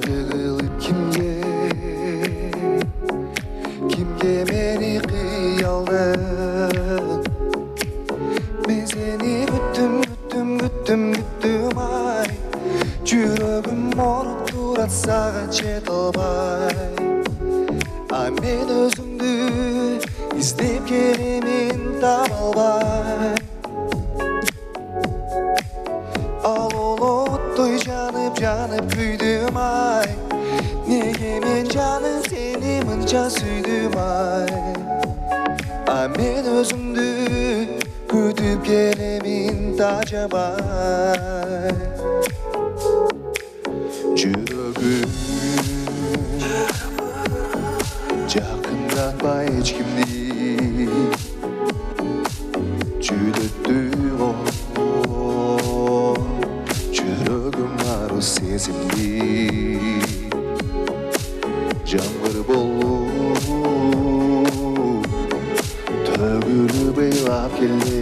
тығылып кимге мени кыялдың мен сени күттім ай жүрөгүм ооруп турат сага жете албай а мен өзүмдү издеп келемин таба албай ал олоттой жанып күйдүм ай неге мен жаным сени мынча сүйдүм ай а мен өзүмдү күтүп келемин тажабай жүрөгүм жакындатпай эч кимди жүдөттү го жүрөгүм ару сезимди жаңбыр болуп төгүлүп ыйлап келди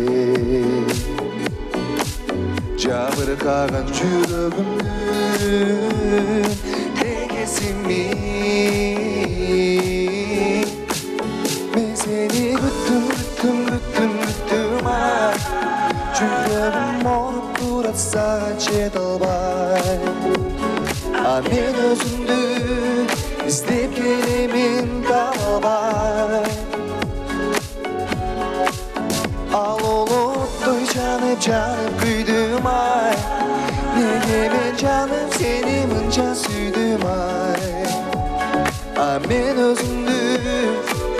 жабыркаган жүрөгүмдүн тегесими мен сени күттүм ай жүрөгүм ооруп турат сага жете албай а мен өзүмдү издеп келемин таба албай ал олоттой жанып күйдүм ай неге мен жаным сени мынча сүйдүм ай а мен өзүмдү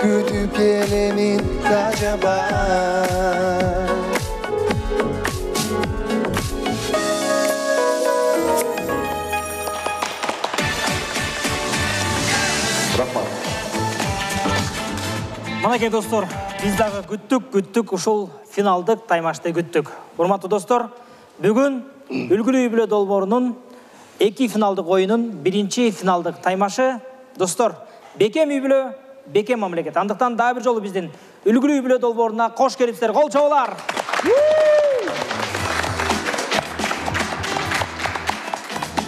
күтүп келемин тажабай Манакей достор, биз дагы күттүк, ушул финалдык таймашты күттүк. Урматтуу достор, бүгүн үлгүлүү үй-бүлө долбоорунун 2 финалдык оюнун 1-чи финалдык таймашы. Достор, бекем үй-бүлө, бекем мамлекет. Андыктан дагы бир жолу биздин үлгүлүү үй-бүлө долбооруна кош келипсиздер. Кол чабуулар.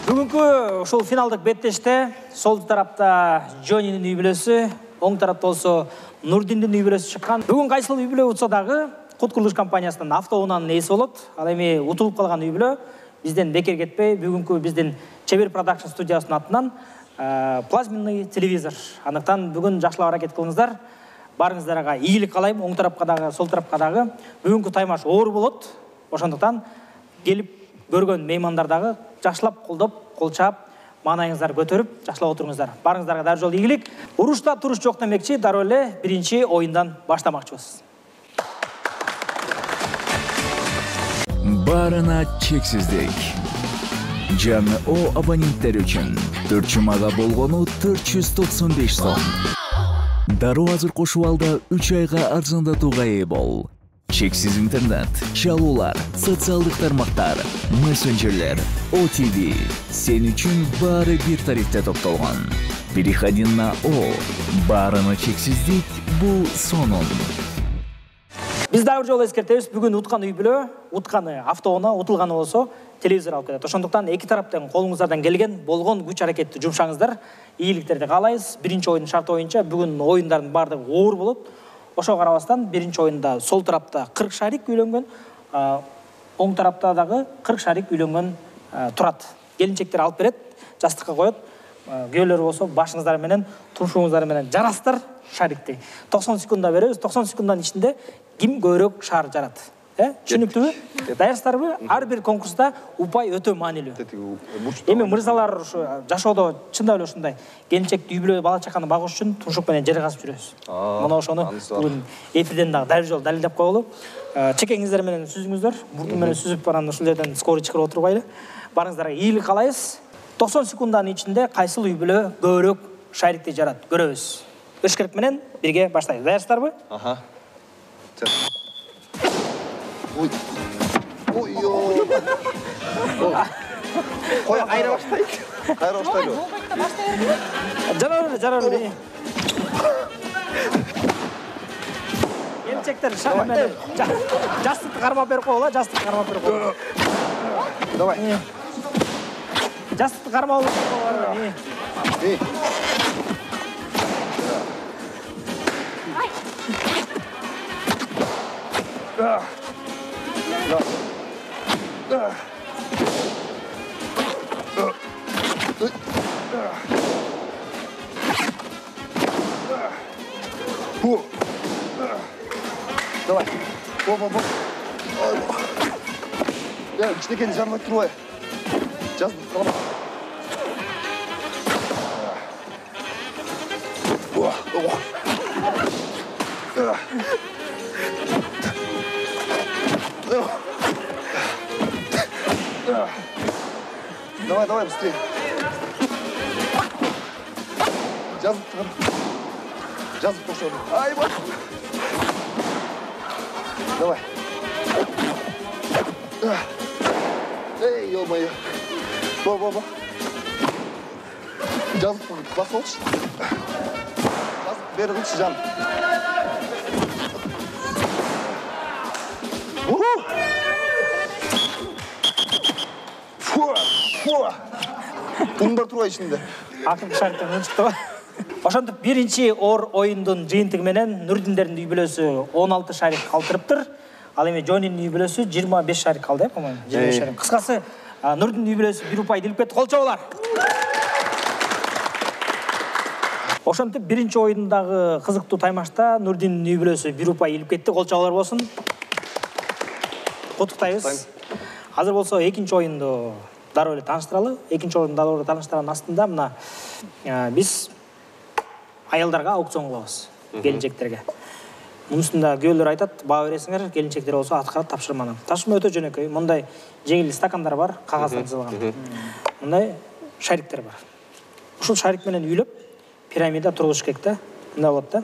Бүгүнкү ушул финалдык беттеште сол тарапта Джонинин үй-бүлөсү, оң тарапта болсо Нурдиндин үй-бүлөсү чыккан. Бүгүн кайсыл үй-бүлө утса дагы Кут курулуш компаниясынын автоунаанын ээси болот. Ал эми утулуп калган үй-бүлө бизден бекер кетпей, бүгүнкү биздин Чебер продакшн студиясынын атынан плазменный телевизор. Андыктан бүгүн жакшылап аракет кылыңыздар. Барыңыздарга ийгилик каалайм, оң тарапка дагы, сол тарапка дагы. Бүгүнкү таймаш оор болот. Ошондуктан келип көргөн меймандар дагы жакшылап колдоп, кол чаап, маанайыңыздар көтөрүп, жакшылап отуруңуздар. Барыңыздарга дары жолу ийгилик. Урушта туруш жок демекчи, дароо эле 1-чи оюндан баштамакчыбыз. Барына чексиздик. Жаңы О абоненттер үчүн 4 жумага болгону 495 сом. Дароо азыр кошуп алда 3 айга арзандатууга ээ бол. Чексиз интернет, чалуулар, социалдык тармактар, мессенджерлер, OTV. Сен үчүн баары бир тарифте топтолгон. Переходи на О. Барына чексиздик бул сонун. Биз дагы бир жолу эскертебиз, бүгүн уткан үй-бүлө, утканы автоунаа, утулганы болсо телевизор алып келет. Ошондуктан эки тараптан колуңуздардан келген болгон күч аракетти жумшаңыздар. Ийгиликтерди каалайбыз. 1-чи оюндун шарты боюнча бүгүн оюндардын баардыгы оор болот. Ошого карабастан 1-чи оюнда сол тарапта 40 шарик үйлөнгөн, оң тарапта дагы 40 шарик үйлөнгөн турат. Келинчектер алып берет, жастыкка коет. Күйөөлөр болсо башыңыздар менен, туршуңуздар менен жарастыр шарикти. 90 секундда беребиз. 90 секунддун ичинде ким көбүрөөк шар жарат? Түшүнүктүүбү? Даярсыздарбы? Ар бир конкурста упай өтө маанилүү. Эми мырзалар жашоодо чындап эле ушундай келинчекти үй-бүлө бала чаканы багыш үчүн тумшук менен жер казып жүрөбүз. Мына ошону бүгүн эфирден дагы дайыр жол далилдеп коелу. Чекеңиздер менен сүзүңүздөр, бурту менен сүзүп анан ушул жерден скорый чыгарып отурбайлы. Барыңыздарга ийгилик каалайбыз. 90 секунддун ичинде кайсыл үй-бүлө көбүрөөк шарикти жарат көрөбүз. Ышкырык менен бирге баштайбыз. Даярсыздарбы? Ой. Қой, қайра баштайық. Қайра баштайлы. Жарар. Келіншектер шағымен жастықты қармап беріп қойла, Давай. Жастықты қармау бар. Ей. Давай. Во. Я кішкене жанып тұру ай. Жазды, қалама. Давай, быстрее. Жазып тұр. Жазып тұр. Ай, вот. Давай. Эй, ё-моё. Во. Жазып тұр. Басылшы. Жазып бері қылшы жан. Бұның бар тұруай ішінде. Ақырғы шарттан өн шықты ба? Ошондуп биринчи оор оюндун жыйынтыгы менен Нурдиндердин үй бүлөсү 16 шарик калтырыптыр. Ал эми Жонинин үй бүлөсү 25 шарик калды, по-моему. 25 шарик. Кыскасы, Нурдиндин үй бүлөсү 1 упай илип кетти. Кол чабуулар. Ошентип биринчи оюндагы кызыктуу таймашта Нурдиндин үй бүлөсү 1 упай илип кетти. Кол чабуулар болсун. Куттуктайбыз. Азыр болсо экинчи оюнду дароо эле тааныштыралы. Экинчи оюнду дароо эле тааныштырганын астында мына биз аялдарга аукцион кылабыз, келинчектерге. Мунусунда күйөөлөр айтат, баа бересиңер, келинчектер болсо аткарат тапшырманы. Тапшырма өтө жөнөкөй. Мындай жеңил стакандар бар, кагаздан жазылган. Мындай шариктер бар. Ушул шарик менен үйлөп, пирамида тургуш керек да. Мындай болот да.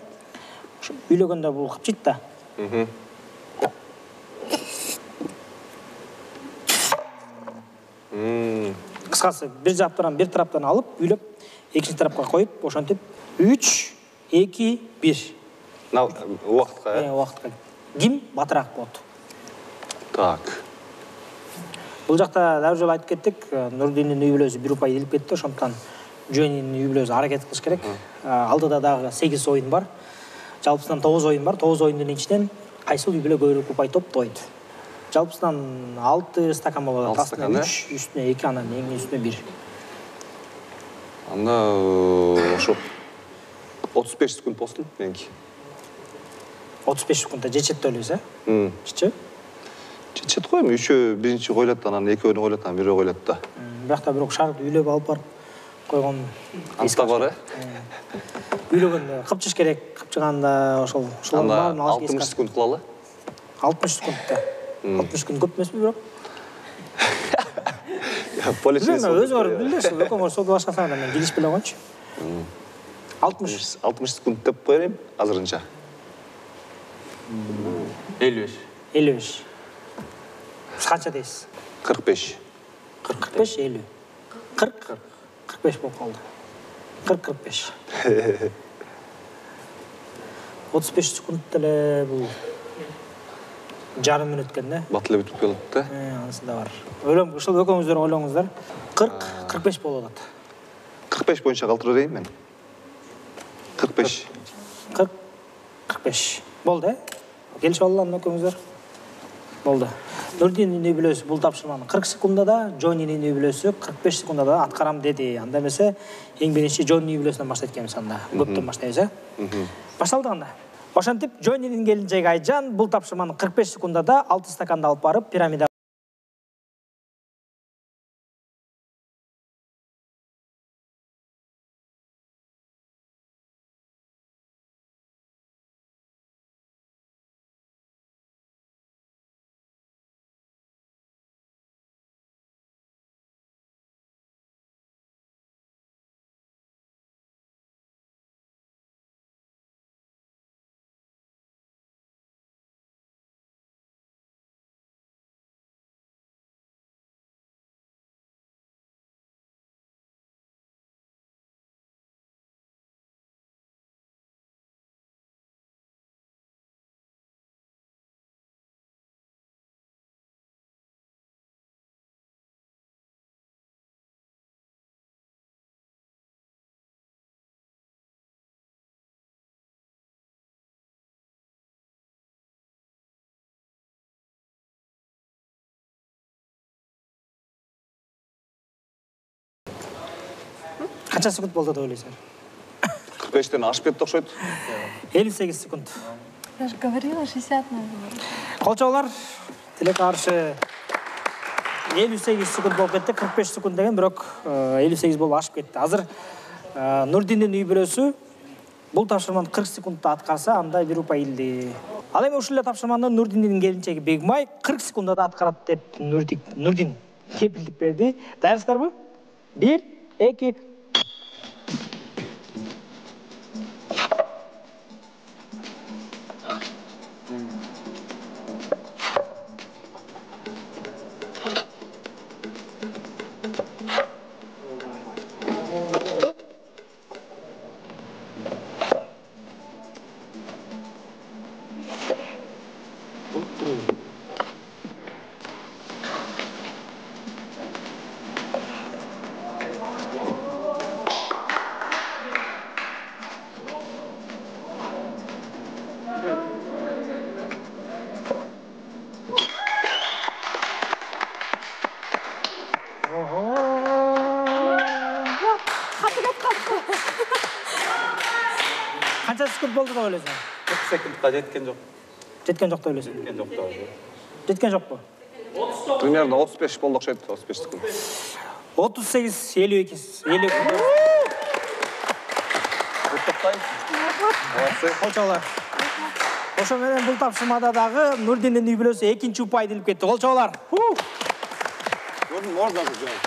Ушу үйлөгөндө бул кыпчыйт да. Кыскасы, бир тараптан алып, үйлөп, экинчи тарапка коюп, ошентип 3, 2, 1. Уақытқа, Уақытқа. Ким батыраак болот. Так. Бул жакта дагы жолу айтып кеттик, Нурдиндин үй бүлөсү 1 упай илип кетти, ошондуктан Жонинин үй бүлөсү аракет кылыш керек. Алдыда дагы 8 оюн бар. Жалпысынан 9 оюн бар. 9 оюндун ичинен кайсыл үй бүлө көбүрөөк упай топтойт. Жалпысынан 6 стакан болот. Астына 3, үстүнө 2, анан эң үстүнө 1. Анда ошо 35 секунд болсун меники. 35 секундда жетет элебиз, Чичи? Жетет го эми үчөө биринчи койлот, анан экөөнү койлот, анан бирөө койлот да. Биякта бирок шарды үйлөп алып барып койгон. Анта бар, Үйлөгөндө кыпчыш керек, кыпчыганда ошол баарын алып 60 секунд кылалы. 60 секундда. 60 секунд көп эмеспи бирок? Өзүңөр билесиз, экөөңөр согуп башкасаңар мен келишип эле койчу. 60 секунд деп коеюн азырынча. 55. Сиз канча дейсиз? 45. 45, 50. 40, 45 болуп калды. 40-45. 35 секунд деле бул жарым мүнөт экен да. Батылы бүтүп калат да. Анысы да бар. Ойлом, ушул экөөңүздөр ойлоңуздар. 40-45 болот. 45 боюнча калтыра берейин мен. 45. 40-45. Болду, келишип алган экөөңүздөр. Болду. Нурдиндин үй бүлөсү бул тапшырманы 40 секундада, Жонинин үй бүлөсү 45 секундада аткарам деди. Анда эмесе эң биринчи Жонинин үй бүлөсүнөн баштайт экенбиз анда. Көптөн баштайбыз, Башталды анда. Ошентип Жонинин келинчеги Айжан бул тапшырманы 45 секундада 6 стаканды алып барып пирамида Қанша секунд болды деп ойлайсың? 45-тен ашып кетті окшойт. 58 секунд. Я же говорила, 60, наверное. Қол чабуулар, тилек каршы 58 секунд болып кетті, 45 секунд деген, бирок 58 болып ашып кетті. Азыр Нурдиндин үй бүлөсү бул тапшырманы 40 секундта аткарса, анда 1 упай илди. Ал эми ушул эле тапшырманы Нурдиндин келинчеги Бегмай 40 секундда аткарат деп Нурдин кепилдик берди. Даярсыздарбы? 1, 2. Қанша секунд болды деп ойлайсың? 40 секундқа жеткен жоқ. Жеткен жоқ деп ойлайсың? Жеткен жоқ та. Жеткен жоқ па? Примерно 35 болды окшойт, 35 секунд. 38, 52. Қол чабуулар. Ошо менен бул тапшырмада дагы Нурдиндин үй бүлөсү 2-чи упайды илип кетти. Қол чабуулар. Можно сделать.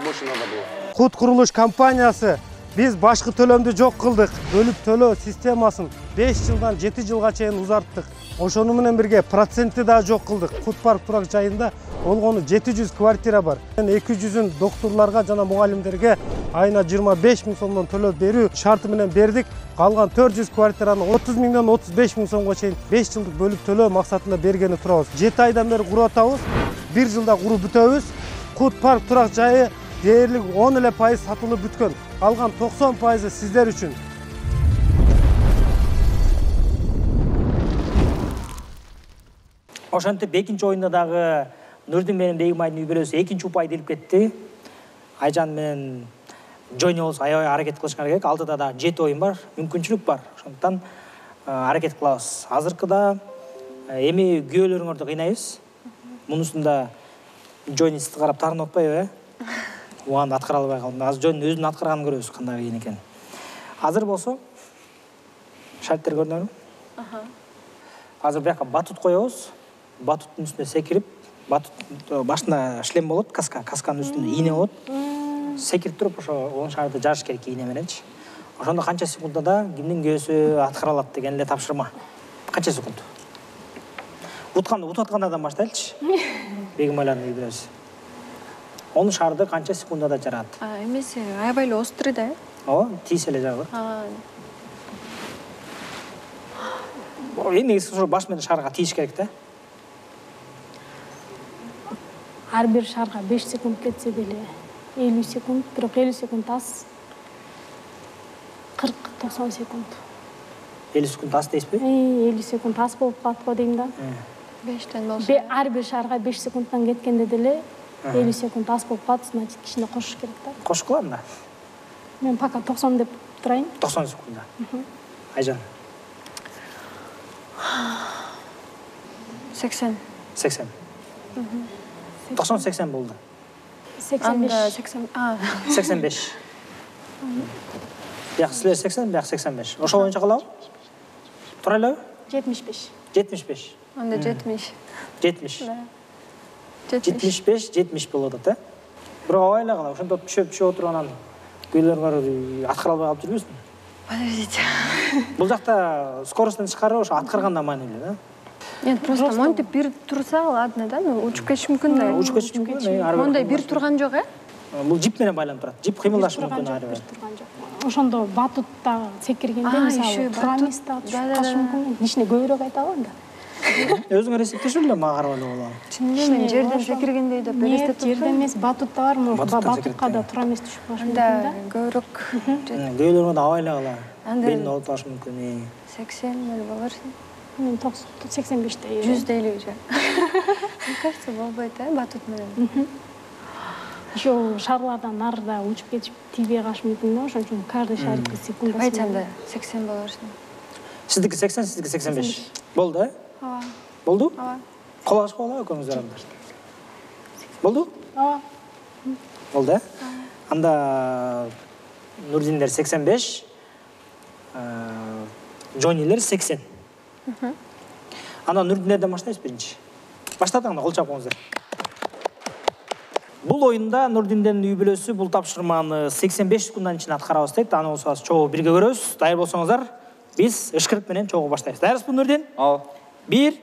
Больше надо было. Кут курулуш компаниясы биз башкы төлөмдү жок кылдык. Бөлүп төлөө системасын 5 жылдан 7 жылга чейин узарттык. Ошону менен бирге процентти да жок кылдык. Кут парк турак жайында болгону 700 квартира бар. 200-ün доктурларга жана мугалимдерге айына 25 000 сомдон төлөп берүү шарты менен бердик. Калган 400 квартираны 30 000дон 35 000 сомго чейин 5 жылдык бөлүп төлөө максатында бергени турабыз. 7 айдан бери куруп атабыз. 1 жылда куруп бүтөбүз. Кут парк турак жайы дээрлик 10 эле пайыз сатылып бүткөн. Калган 90% сиздер үчүн. Ошентип экинчи оюнда дагы Нурдин менен Бегмайдын үй бүлөсү 2-чи упайды илип кетти. Айжан менен Жойни болсо аябай аракет кылышкан керек. Алдыда да 7 оюн бар, мүмкүнчүлүк бар. Ошондуктан аракет кылабыз. Азыркыда эми күйөөлөрүңөрдү кыйнайбыз. Мунусунда Жойни сизди карап таарынып атпайбы, э? Уганды аткара албай калдым. Азыр Жойнун өзүнүн аткарганын көрөбүз, кандай кыйын экен. Азыр болсо шарттер көрүнөбү? Азыр бияка батут коебуз. Батуттун үстүнө секирип, батут башында шлем болот, касканын үстүндө ийне болот. Секирип туруп, ошо он шарды жарыш керек ийне мененчи. Ошондо канча секундада кимдин көөсү аткарылат деген эле тапшырма. Канча секунд? Утаткандардан баштайлычы. Бегмайлардын үй бүлөсү. 10 шарды канча секундада жарат? Эмесе, аябай эле острый да. Ооба, тийсе эле жарат. Негизи ошо баш менен шарга тийиш керек да. Ар бир шарга 5 секунд кетсе деле 50 секунд, бирок 50 секунд аз. 40-90 секунд. 50 секунд аз дейсизби? 50 секунд аз болуп калат го дейм да. 5тен болсо. Ар бир шарга 5 секундтан кеткенде деле 50 секунд аз болуп калат, значит кичине кошуш керек да. Кошуп кылам да. Мен пока 90 деп турайын. 90 секундда. Айжан. 80. 80. 90-80 болду. 85. 85. Бияк силер 80, бияк 85. Ошол боюнча кылабы? Турайлабы? 75. 75. Анда 70. 70. 75. 70 болот да. Бирок абай эле кала, ошондо түшүп отуруп анан күйөөлөргө аткара албай калып жүрбүсүң. Подождите. Бул жакта скоростун чыгарып, ошо аткарганда маанилүү да. Нет, просто монтип бир турса ладно да, учуп кетиш мүмкүн да. Учуп кетиш мүмкүн. Мондай бир турган жок, Бул жип менен байланып турат. Жип кыймылдашы мүмкүн ары бир. Ошондо батутта секиргенде мисалы турамиста калышы мүмкүн. Кичине көбүрөөк айта алам да. Өзүңөр эсептешип эле мага карап эле болом. Чынында мен жерден секиргендей деп Нет, жерден эмес, батутта бар, батутка да турамис түшүп калышы мүмкүн да. Көбүрөөк. Көбүлөргө да абай эле кала. Белин олуп калышы мүмкүн. 80 эле болорсун. Мен 85-те. 100 дейлик же. Мне кажется, болбойт, батут менен. еще шарлардан нарда учуп кетип тийбей калышы мүмкүн да, ошон үчүн каждый шарикке секундасы. Айтсамда 80 болушун. Сиздики 80, сиздики 85. Болду, э? Ооба. Болду? Ооба. Кол ачып алалы экөөңүздөр анда. Болду? Ооба. Болду, э? Анда Нурдиндер 85, Джонилер 80. Анда Нурдиндерден баштайбыз биринчи. Баштадык анда, кол чап коңуздар. Бул оюнда Нурдиндердин үй бүлөсү бул тапшырманы 85 секунддан ичинде аткарабыз дейт. Аны болсо чогуу бирге көрөбүз. Дайыр болсоңуздар, биз ышкырык менен чогуу баштайбыз. Дайырсызбы Нурдин? Ооба. 1.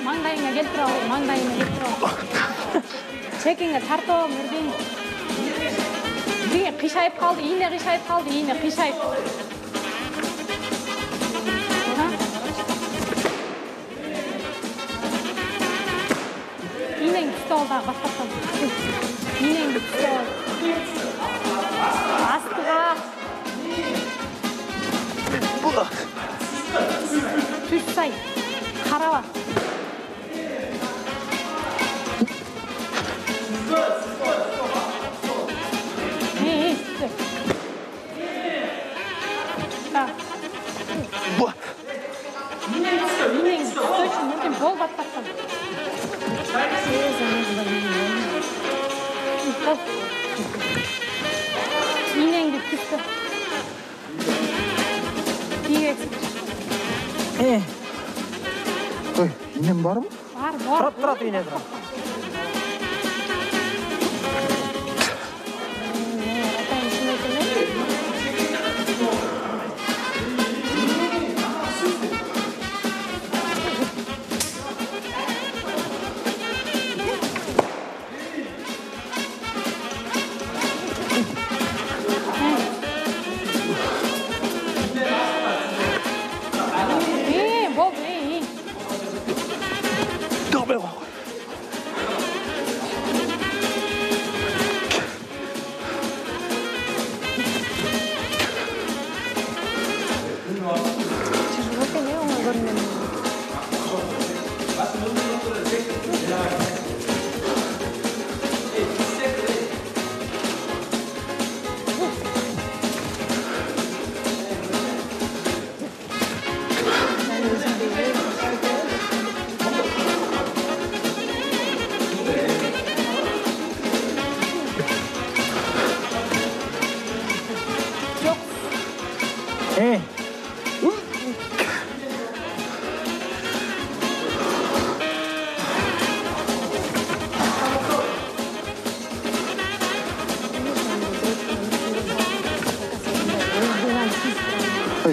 Маңдайыңа келип тура, маңдайыңа келип тура. Чекиңе тартып, Нурдин. Бирге кыйшайып калды, ийне кыйшайып калды, ийне кыйшайып. Ийнеңди түстүп ал дагы баштаптан. Ийнеңди түстүп ал. Астыга. Түш сай. Караба. Бол баттаттан. Ийнеңди түстү. Ой, инем барбы? Бар, Турат ийне турат.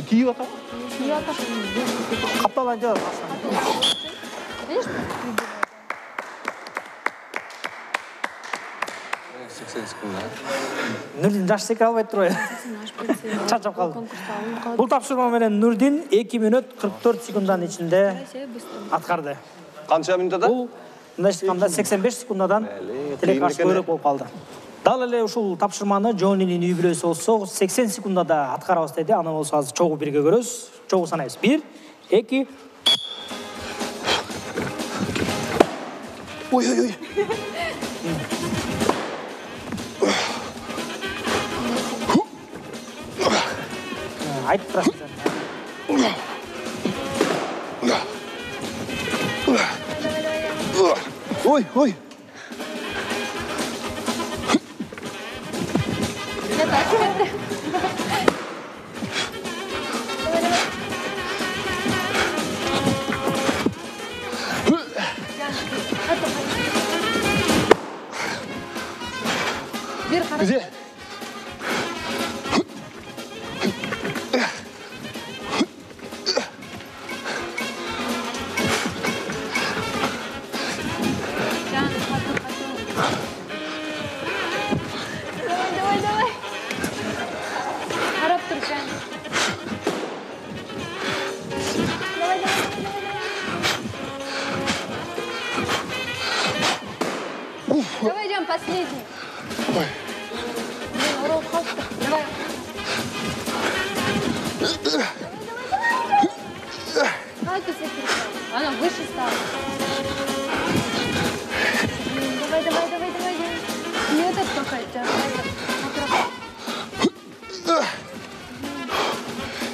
Киіп атам? Капталан жоо. Нурдин жаш секире албайт турбайбы? Чарчап калды. Бул тапшырма менен Нурдин 2 мүнөт 44 секундданын ичинде аткарды. Канча минутада? Бул мындай айтканда 85 секундадан тилек каршы көбүрөөк болуп калды. Дал эле ушул тапшырманы Джонинин үй бүлөсү болсо 80 секундада аткарабыз деди. Аны болсо азыр чогуу бирге көрөбүз. Чогуу санайбыз. 1, 2. Ой. Айтып турасың. Ой. Где? Давай. Harap tur, Can. Давай. Давай, Can, пас. последний. Орол қалыпты. Давай. Давай ты секирка. Она выше стала. Давай. И этот только.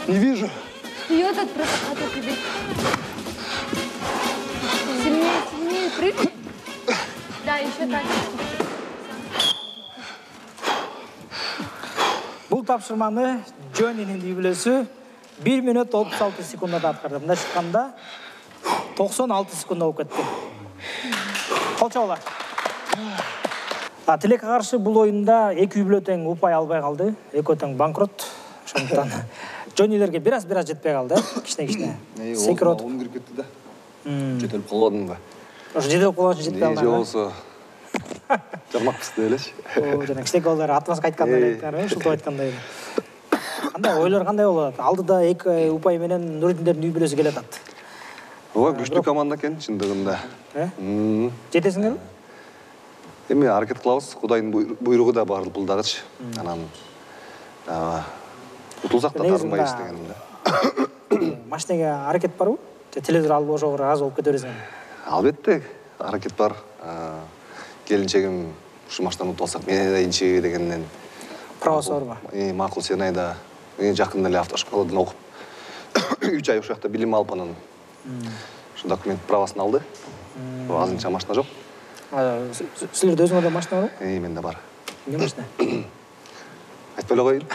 Не вижу. И этот просто тебе. Сильнее прыгай. Да, еще так. Бұл тапшырманы Джонинин үйбілесі 1 минут 36 секундада атқарды. Мына шыққанда 96 секунда болып кетті. Қолчаулар. Тілекке қарсы бұл ойында екі үйбілі тең ұпай албай қалды. Екі тең банкрот. Шондықтан Джонилерге біраз жетпей қалды. Кішіне. Секірот. Оны кіріп кетті да. Жетеліп қалғадың ба? Жетеліп қалған үшін жетпей қалды. Осы жармақ пісті елеш. Кішінек олар атмасқа айтқандай айттыңар, шылтып айтқандай. Ойлар қандай болады? Алдыда екі ұпай менен Нұридиндердің үйбілесі келе атады. Күшті команда екен, шындығында. Жетесіңдер ме? Эми аракет кылабыз, Кудайдын буйругу да бар булдагыч. Анан утулсак да тарынбайбыз дегенде. Машинеге аракет барбы? Телевизор алып ошого аз болуп кете бересиң. Албетте, аракет бар. Келинчегим ушу машинаны утуп алсак, мен айдайынчы дегенден. Правасы барбы? Макул, сен айда. Мен жакында эле автошколадан окуп 3 ай ошол жакта билим алып анан ушу документ правасын алды. Азырынча машина жок. Силерде өзүңөрдө машина барбы? Менде бар. Эмне машина? Айтпай эле коеюн.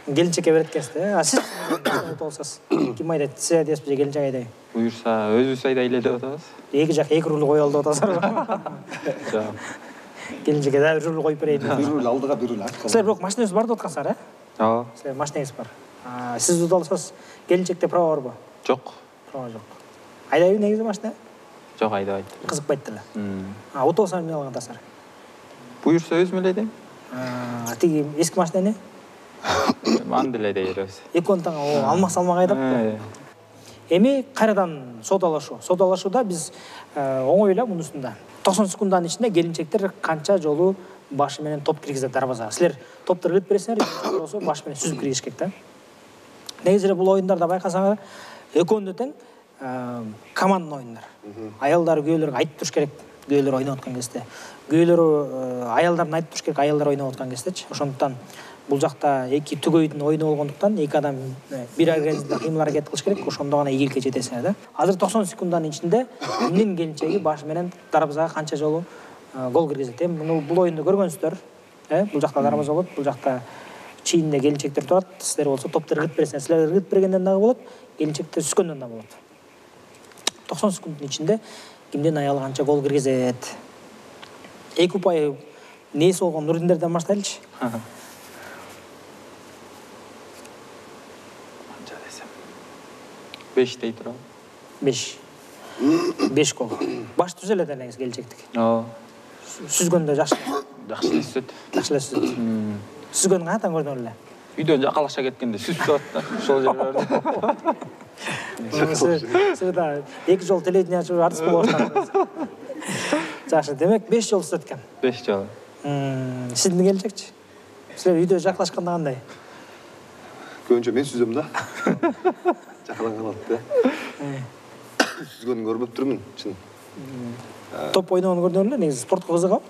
Келинчекке берет экенсиз, сиз утуп алсаңыз, ким айдайт? Сиз айдайсызбы же келинчек айдайбы? Буюрса, өзүбүз айдайлы деп атабыз. Эки жак эки руль коюп алды деп атасыздарбы? Жок. Келинчекке да руль коюп берейин. Бир руль алдыга, бир руль артка. Силер бирок машинаңыз бар деп аткансыздар, Ооба. Силер машинаңыз бар. Сиз утуп алсаңыз, келинчекте права барбы? Жок. Права жок. Айдайбы негизи машина? Жок, айдабайт. Кызыкпайт деле. Утуп алсам эмне кылган атасыздар? Буюрса өзүм эле айдайм. Тиги эски машина эмне? Аны деле айдай беребиз. Экөөнү таң алмак салмак айдап. Эми кайрадан содалашуу. Содалашууда биз оңой эле мунусунда 90 секунданын ичинде келинчектер канча жолу башы менен топ киргизет дарбазага. Силер топтор кирип бересиңер, болсо башы менен сүзүп киргизиш керек да. Негизи эле бул оюндарда байкасаңар, экөөнү тең командный оюндар. Аялдар күйөөлөргө айтып туруш керек, күйөөлөр ойноп аткан кезде. Күйөөлөр аялдарын айтып туруш керек, аялдар ойноп аткан кездечи. Ошондуктан бул жакта эки түгөйдүн оюну болгондуктан эки адам бир организмде кыймыл аракет кылыш керек, ошондо гана ийгиликке жетесиңер да. Азыр 90 секунданын ичинде кимдин келинчеги башы менен дарбазага канча жолу гол киргизет. Эми бул оюнду көргөнсүздөр. Бул жакта дарбаза болот, бул жакта чийинде келинчектер турат. Силер болсо топтор ыргыт бересиңер. Силер ыргыт бергенден дагы болот, келинчектер түскөндөн дагы болот. 90 секунддун ичинде кимдин аялы канча гол киргизет. Эки упай нээси болгон Нуридиндерден баштайлычы. Канча десем. 5 дей турабы. 5 гол. Баш түзөлө да негизи келинчектик. Ооба. Сүзгөндө жакшы. Жакшы эле сүзөт. Жакшы эле сүзөт. Сүзгөнү кантан көрдүңөр эле? Үйдөн жакалаша кеткенде сүзүп турат да. Ошол жерлерде. Сиз да эки жол телевидение ачып артист болуп баштадыңыз. Жакшы, демек 5 жол сүзөт экен. 5 жол. Сиздин келинчекчи? Силер үйдө жакалашканда кандай? Көбүнчө мен сүзөм да. Жакалан калат да. Сүзгөнүн көрбөп турмун, чын. Топ ойногонду көрдүңөр эле, негизи спортко кызыгабы?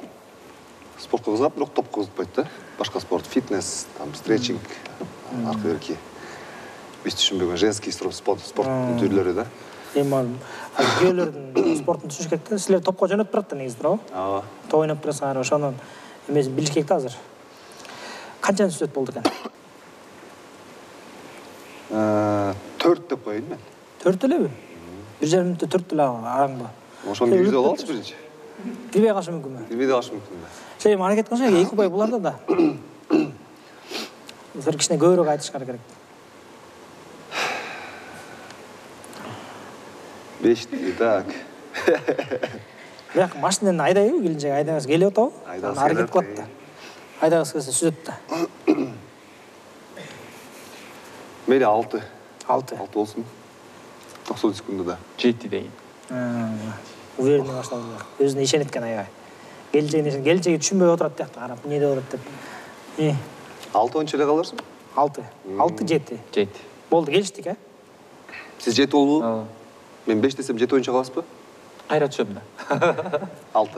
Спортко кызыгат, бирок топко кызыкпайт да. Башка спорт, фитнес, там стретчинг, аркы-берки. Биз түшүнбөгөн женский спорт түрлөрү да. Эми күйөөлөрдүн спортун түшүнүш керек да. Силер топко жөнөп турат да негизи, туурабы? Ооба. Топ ойноп турасыңар, ошонун эмесин билиш керек да азыр. Канчаны сүзөт болду экен? 4 деп коеюн мен. 4 элеби? 1,5 мүнөттө 4 эле араңбы? Ошону киргизе алалычы биринчи. Кирбей калышы мүмкүнбү? Кирбей калышы мүмкүн да. Эми аракет кылсаң, эки упай буларда да. Силер кичине көбүрөөк айтышыңар керек. 5 так. Бирок машинаны айдайбы, келинчеги айдагысы келип атабы? Айдагысы аракет кылат да. Айдагысы келсе сүзөт да. Мейли 6. 6 болсун. 90 секундада. 7 дейин. Уверенный башталды. Өзүнө ишенет экен аябай. келечеги түшүнбөй отурат тиякта карап, эмне деп атат деп. 6 ойынчу эле калырсың? 6, 7. 7. Болду, келиштик, а? Сиз 7 болбу? Мен 5 десем 7 ойынчу каласызбы? Кайра түшөм да. 6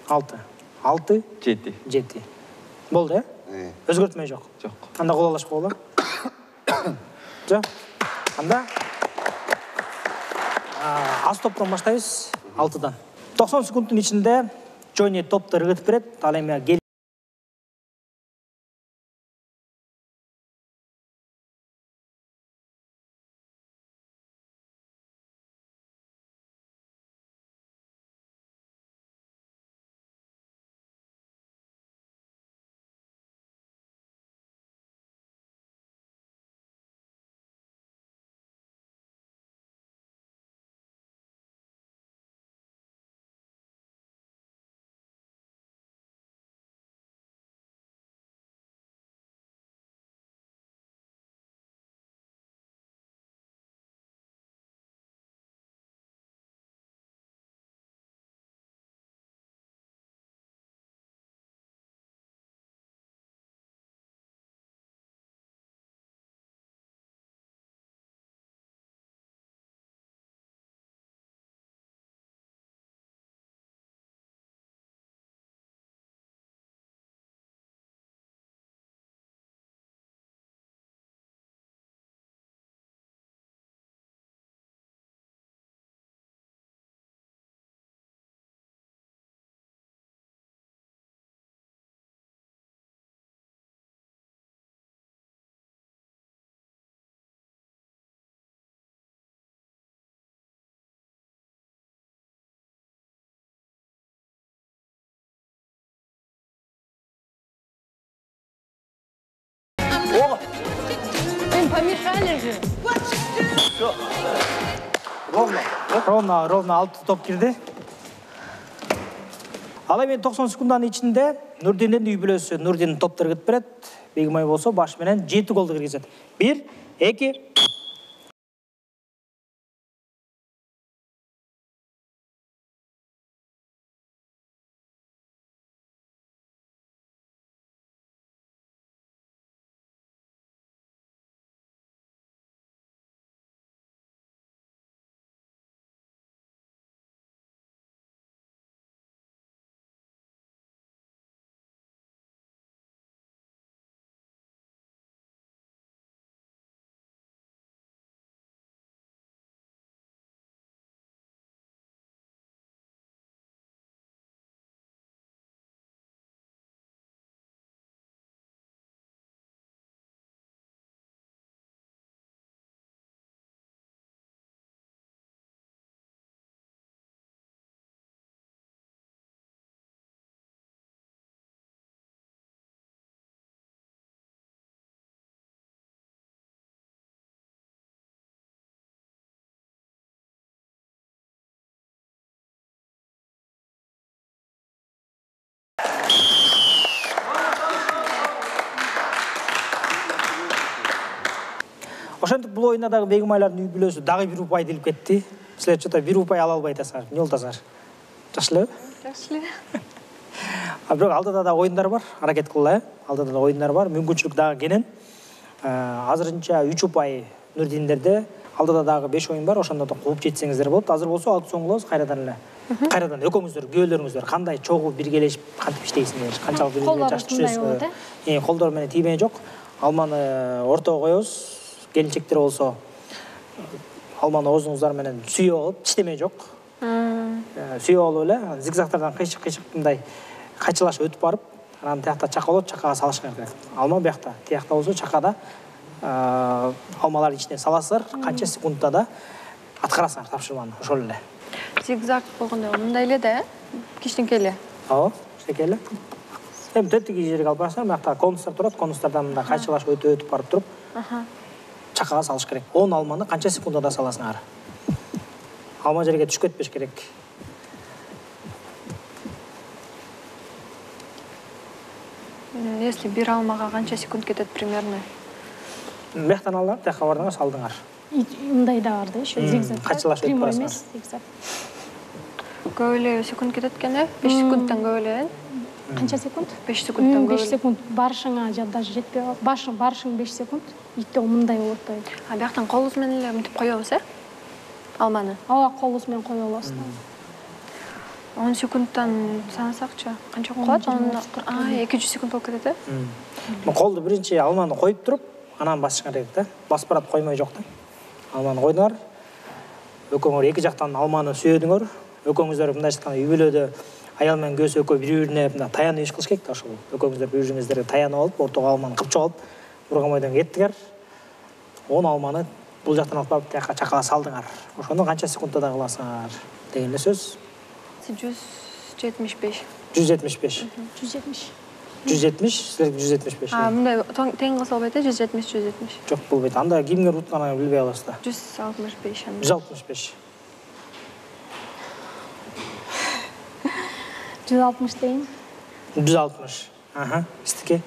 анда. 6, 7. Болду, э? Өзгөртмөй жок. Жок. Анда кол алышпа боло. Жок. Анда аз топтон баштайбыз, 6-дан. 90 секундтун ичинде Джонни топту ыргытып берет, ал эми Помешали же. Ровно 6 топ кирди. Ал эми 90 секундтун ичинде Нурдиндин үй бүлөсү Нурдин топту ыргытып берет. Бегимай болсо баш менен 7 голду киргизет. 1, 2. Ошентип бул оюнда дагы Бегимайлардын үй бүлөсү дагы 1 упай делип кетти. Силер чота 1 упай ала албай атасыңар. Эмне болду атасыңар? Жакшы элеби? Жакшы эле. Бирок алдыда да оюндар бар, аракет кылалы, алдыда да оюндар бар, мүмкүнчүлүк дагы кенен. Азырынча 3 упай Нурдиндерде, алдыда дагы 5 оюн бар, ошондо да кууп жетсеңиздер болот. Азыр болсо аукцион кылабыз кайрадан эле. Кайрадан экөөңүздөр, күйөөлөрүңүздөр кандай чогуу биргелешип кантип иштейсиңер, канчалык бири-бирине жакшы түшөсүңөр. Колдор менен тийбеген жок. Алманы ортого коебуз. Келинчектер болсо алманы оозуңуздар менен сүйөп алып, тиштемей жок. Сүйөп алып эле зигзагтардан кыйшык мындай кайчылашып өтүп барып, анан тиякта чака болот, чакага салыш керек. Алма биякта, тиякта болсо чакада алмаларды ичине саласыздар, канча секундта да аткарасыңар тапшырманы, ошол эле. Зигзаг болгондо мындай эле да, кичинекей эле. Ооба, кичинекей эле. Эми тетиги жерге алып барасыңар, биякта конустар турат, конустардан мындай кайчылашып өтүп барып туруп, чакага салыш керек. 10 алманы канча секундада саласыңар. Алма жерге түшүп кетпеш керек. Если бир алмага канча секунд кетет примерно? Бияктан алыңар, тияка бардыңар, салдыңар. Мындай да бар да, ошо зигзаг. Кайчылашып өтүп барасыңар. Көп эле секунд кетет экен, 5 секундтан көп эле. Канча секунд? 5 секундтан 5 секунд барышыңа даже жетпей калат. Барышың 5 секунд. Итте мындай болот да. А бияктан колубуз менен эле мынтип коебуз, Алманы. Ооба, колубуз менен кое алабыз. 10 секундтан санасакчы, канча калат? 200 секунд болуп кетет, Колду биринчи алманы коюп туруп, анан басышыңар керек да. Басып барат коймой жок да. Алманы койдуңар. Экөөңөр эки жактан алманы сүйөдүңөр. Экөөңүздөр мындайча айтканда үй бүлөдө аял менен көз экөө бири-бирине мындай таянып иш кылыш керек да ошол. Экөөңүздөр бири-бириңиздерге таянып алып, ортого алманы кыпчык алып, бургамайдан кеттиңер. 10 алманы бул жактан алып барып тияка чакала салдыңар. Ошону канча секундда да кыласыңар деген эле сөз. 175. 175. 170. 170, силерге 175. Мындай тең кылса болбойт, 170. Жок, болбойт. Анда кимге утканын билбей каласыз да. 165. 165. 160 дейин. 160. Сиздики?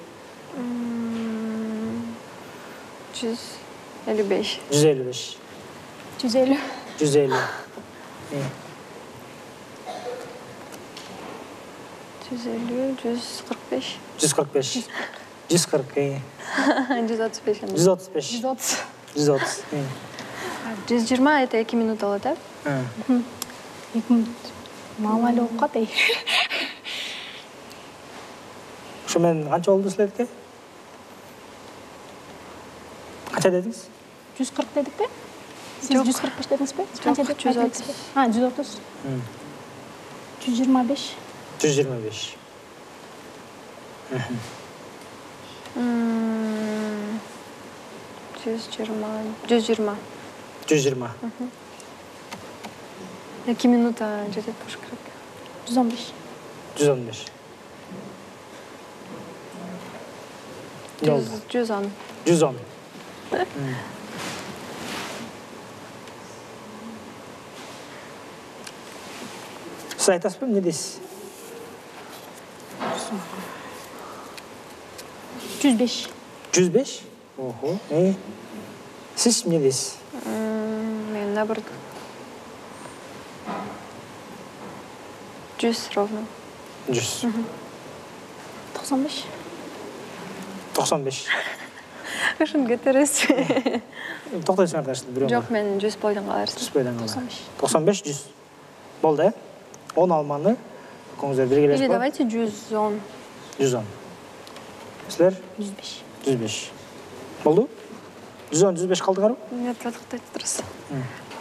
155. 155. 150. 150. 145. 145. 140. 135. 135. 130. 130. 120 это 2 минут алат, 2 минут. Мало эле болуп калат. Ошо менен канча болду силерге? Канча дедиңиз? 140 дедик да? Сиз 145 дедиңизби? Канча дедиңиз? 130. 130. 125. 125. 120. 120. 2 минута жетет болуш керек. 115. 115. 110. 110. Siz aytasызбы, эмне дейсиз? 105. 105? Ого. Siz эмне дейсиз? Мен наоборот. 100 ровно. 100. 95. 95. Ошону кетересиз. Токтойсуңар да бирөө. Жок, мен 100 бойдон каларсыз. 100 бойдон калар. 95. 95, 100. Болду, 10 алманы көңүздөр биргелешип. Или давайте 110. 110. Силер? 105. 105. Болду? 110, 105 калдыңарбы? Нет, тактайт турасыз.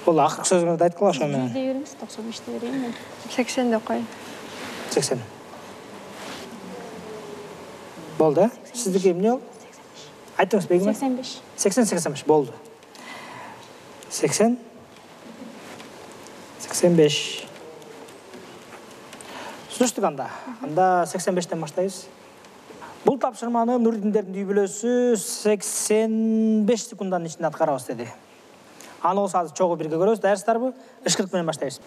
Бул акыркы сөзүңөрдү айткыла ошо менен. 100 дей бериңиз, 95 дей берейин мен. 80 деп коюн. 80. Болду, сиздики эмне болду? Айтыңыз бегиме? 85. 80-85 болду. 80. 85. Сүрүштүк анда. Анда 85-тен баштайбыз. Бул тапшырманы Нурдиндердин үй бүлөсү 85 секунддун ичинде аткарабыз деди. Аны болсо азыр чогуу бирге көрөбүз. Даярсыздарбы? Ышкырык менен баштайбыз.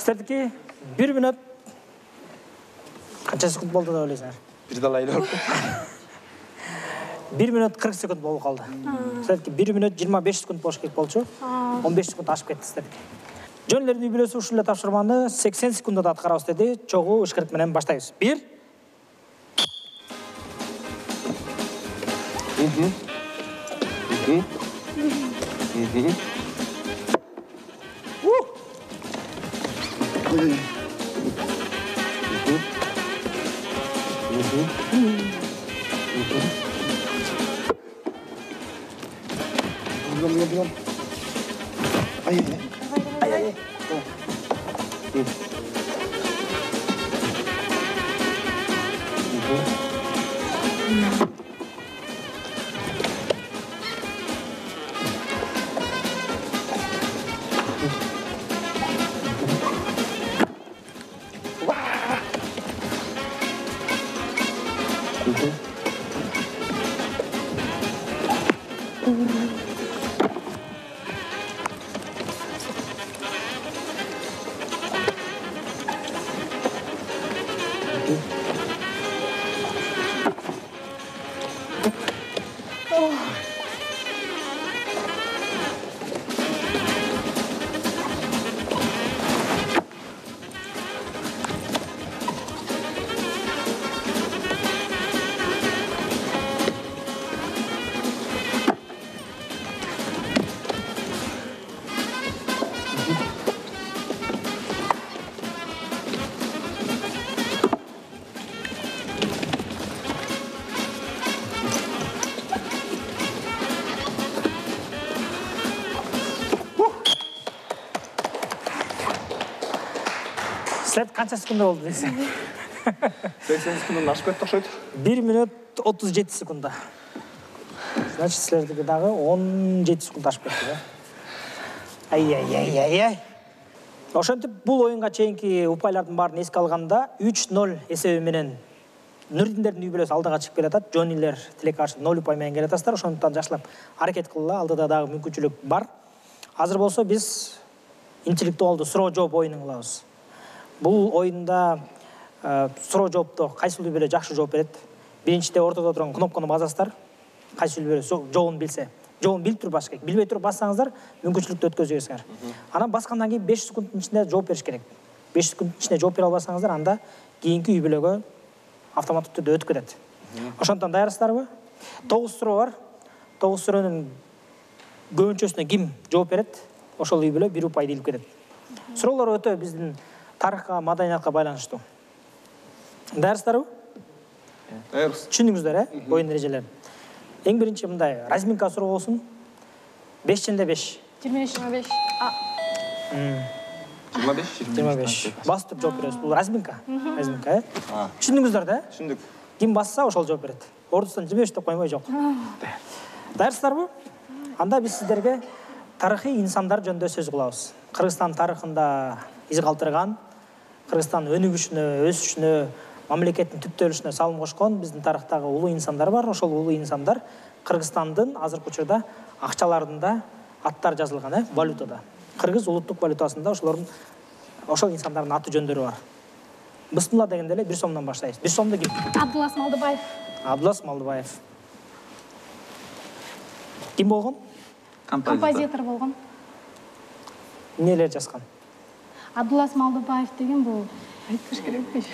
Сіздердікі 1 минут қанша секунд болды да ойлайсыңдар? Bir dal ayla oldu. 1 минут 40 секунд болып қалды. Сіздердікі 1 минут 25 секунд болуш керек болчу. 15 секунд ашып кетті сіздердікі. Жөнлердің үй бүлөсү ушул эле тапшырманы 80 секундда аткарабыз деди. Чогуу ышкырык менен баштайбыз. 1 Сіздер қанша секунд болды дейсің? 80 sekunddan aşıp ketdi okşaydı. 1 минут 37 секунда. Значит, сіздердікі дағы 17 секунд ашып кетті, да? Ай. Ошентип, бұл ойынға чейинки упайлардың барын еске алғанда 3-0 есеби менен Нурдиндердин үй бүлөсү алдыга чыгып келатат. Жонилер тилекке каршы 0 упай менен келатасыздар. Ошондуктан жакшылап аракет кылгыла, алдыда дагы мүмкүнчүлүк бар. Азыр болсо биз интеллектуалдуу суроо жооп oyunун кылабыз. Бұл ойында суроо жоопту кайсы үй бүлө жакшы жооп берет? Биринчиде ортодо турган кнопканы басасыздар. Кайсы үй бүлө жообун билсе, жообун билип туруп басыш керек. Билбей туруп бассаңыздар, мүмкүнчүлүктү өткөзөсүңөр. Анан баскандан кийин 5 секунддун ичинде жооп бериш керек. 5 секунддун ичинде жооп бере албасаңыздар, анда кийинки үй бүлөгө автоматтык түрдө өтүп кетет. Ошондон даярсыздарбы? 9 суроо бар. 9 суроонун көбүнчөсүнө ким жооп берет? Ошол үй бүлө 1 упайды илип кетет. Суроолор өтө биздин тарыхка, маданиятка байланыштуу. Даярсыздарбы? Даярбыз. Түшүндүңүздөр, oyun эрежелерин. Эң биринчи мындай разминка суроо болсун. 5-те 5. 25. 25. Басып жооп бересиз. Бул разминка. Разминка, Түшүндүңүздөр да? Түшүндүк. Ким басса, ошол жооп берет. Ордустан 25 деп коймой жок. Даярсыздарбы? Анда биз сиздерге тарыхый инсандар жөнүндө сөз кылабыз. Кыргызстан тарыхында из калтырган, Кыргызстан өнүгүшүнө, өсүшүнө, мамлекеттин түптөлүшүнө салым кошкон биздин тарыхтагы улуу инсандар бар. Ошол улуу инсандар Кыргызстандын азыркы учурда акчаларында аттар жазылган, валютада. Кыргыз улуттук валютасында ошол инсандардын аты жөндөрү бар. Бысмылла дегенде эле 1 сомдон баштайбыз. 1 сомду ким? Абдулас Малдыбаев. Абдулас Малдыбаев. Ким болгон? Композитор болгон. Эмнелер жазган? Абдулас Малдыбаев деген бул айтыш керекпи?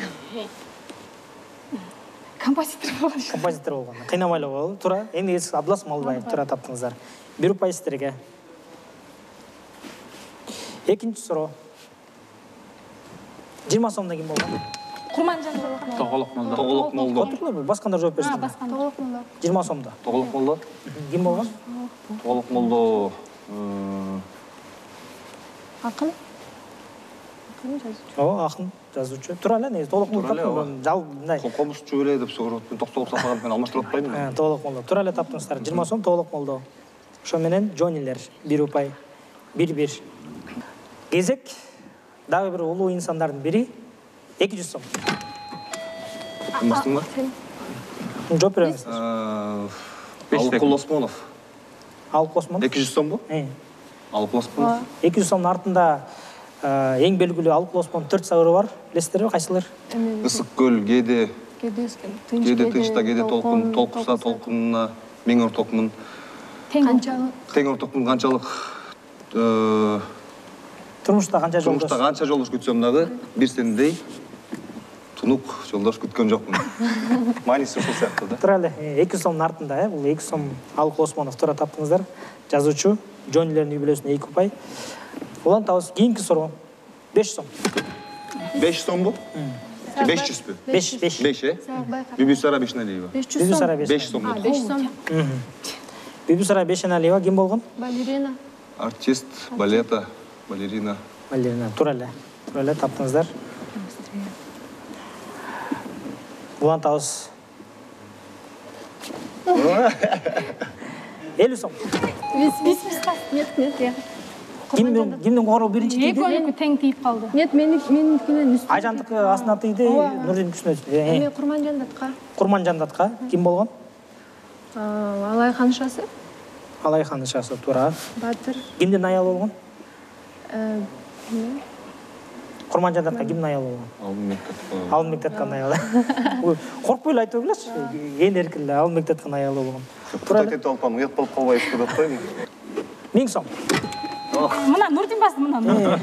Композитор болгон. Композитор болгон. Кыйнамай эле коелу. Туура. Эми Абдулас Малдыбаев туура таптыңыздар. 1 упай сиздерге. Экинчи суроо. 20 сомдон ким болгон? Курманжан болгон. Тоголок молдо. Тоголок молдо. Отурларбы? Баскандар жооп берсин. Баскандар. Толук молдо. 20 сомдо. Тоголок молдо. Ким болгон? Тоголок молдо. Акын. Акын жазуучу. Туура эле, негизи толук молдо таптым. Жал мындай. Комуз эле деп сорот. Мен 99 сафаган менен алмаштырып атпаймынбы? Толук молдо. Туура эле таптыңыздар. 20 сом толук молдо. Ошо менен Жонилер 1 упай. 1-1. Кезек дагы бир улуу инсандардын бири 200 сом. Кымбастыңбы? Жооп беребиз. Алыкул Осмонов. Алып Осмонов. 200 сомбу? Алыкул Осмонов. 200 сомдун артында Ең белгілі Алып Осмон 4 сағыры бар. Білесіздер бе, қайсылар? Ысык көл, Геде, Кеде Тынчта, Геде толқын, толқыса толқынына, мен ортоқмын. Тең ортоқмын қанчалық Тұрмышта қанша жолдаш? тұрмышта қанша жолдаш күтсем дағы, бір сендей тұнық жолдаш күткен жоқпын. Майнис ушул сияқты да. Тұралы, 2 сомның артында, бұл 2 сом Алып Осмонов тура таптыңыздар. Жазуучу, Джонилердің юбилейсіне 2 ұпай. Олан табыз, кейінгі сұру, 5 сом. 5 сом бұл? 500 бі? 5, е? Бибисара Бешналиева. 5 сом бұл. 5 сом. Бибисара Бешналиева кім болған? Балерина. Артист, балета, балерина. Балерина, Тұралы. Тұралы таптыңыздар. Олан табыз. 50 сом. Нет, я. Кімнің қоңырау бірінші дейді? Екеуінікі тең тиіп қалды. Нет, менікінен үстін. Айжандық астына тиді, Нұрден күшіне өтті. Эме Құрманжандатқа. Құрманжандатқа кім болған? Алай Ханшасы. Алай Ханшасы, тура. Батыр. Кімден аял болған? Құрманжандатқа кімден аял болған? Алым Мектетқан аялы. Қорқпайлы айту білеш? Ең еркілі Алым Мектетқан аялы болған. Құттақ ете алпан, ұят болып қалбай үсті деп қоймын. 1000 сом. Мына Нұрдин басты, мына Нұрдин.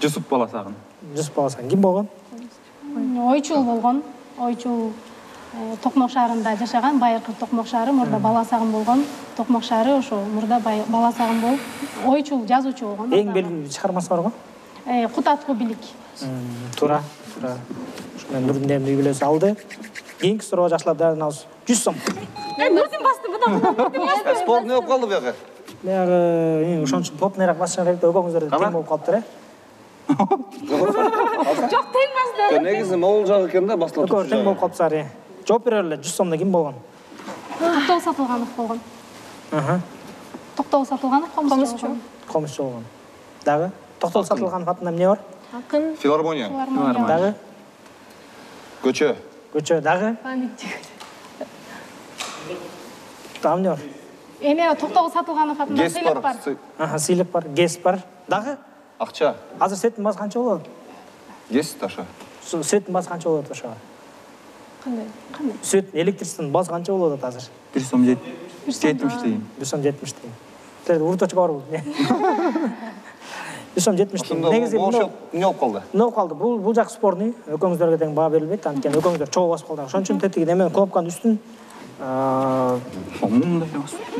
Жүсіп баласағын. Жүсіп баласағын. Кім болған? Ойчул болған. Ойчул Тоқмақ шарында жашаған, байырқы Тоқмақ шары, мұрда баласағын болған. Тоқмақ шары, ошо мұрда баласағын болып. Ойчул жазуучу болған. Ең белгілі шығармасы бар ғой? Құт атқы білік. Тура. Шымен Нұрдин юбилейсі алды. Кейінгі сұрауға жақшылап дәрін ауыз. 100 сом. Нұрдин басты, бұдан. Спорт не болып қалды бәғі? Бәғі, ұшан үшін попнайрақ басшан ректі өкіңіздерді тең болып қалыптыр, Жоқ, тең басты. Негізі мол жағы екен да, басылып Өкөр тең болып қалыптыр, Жауап берерлі, 100 сомда кім болған? Тоқтау сатылғанық болған. Тоқтау сатылғанық қомысшы болған. Қомысшы болған. Дағы? Тоқтау сатылғанық атында не бар? Ақын. Филармония. Дағы? Көче. Көче, дағы? Памятник. Там не бар? Эме тоқтау сатылғанық атында сыйлық бар. Сыйлық бар, гес бар. Дағы? Ақша. Азыр сеттің басы қанша болады? Гес таша. Сеттің басы қанша болады ошаға? Қандай? Сеттің электричествоның басы қанша болады азыр? 1 сом 70 дейін. 1 сом 70 дейін. Ұрточқа бар бұл. 1 сом 70 дейін. Негізі не болып қалды? Не болып қалды? Бұл жақ спорный. Өкөңіздерге тең баға берілбейді. Анткені өкөңіздер чоғы басып қалды. Шон үшін теттігі немен кнопканың үстін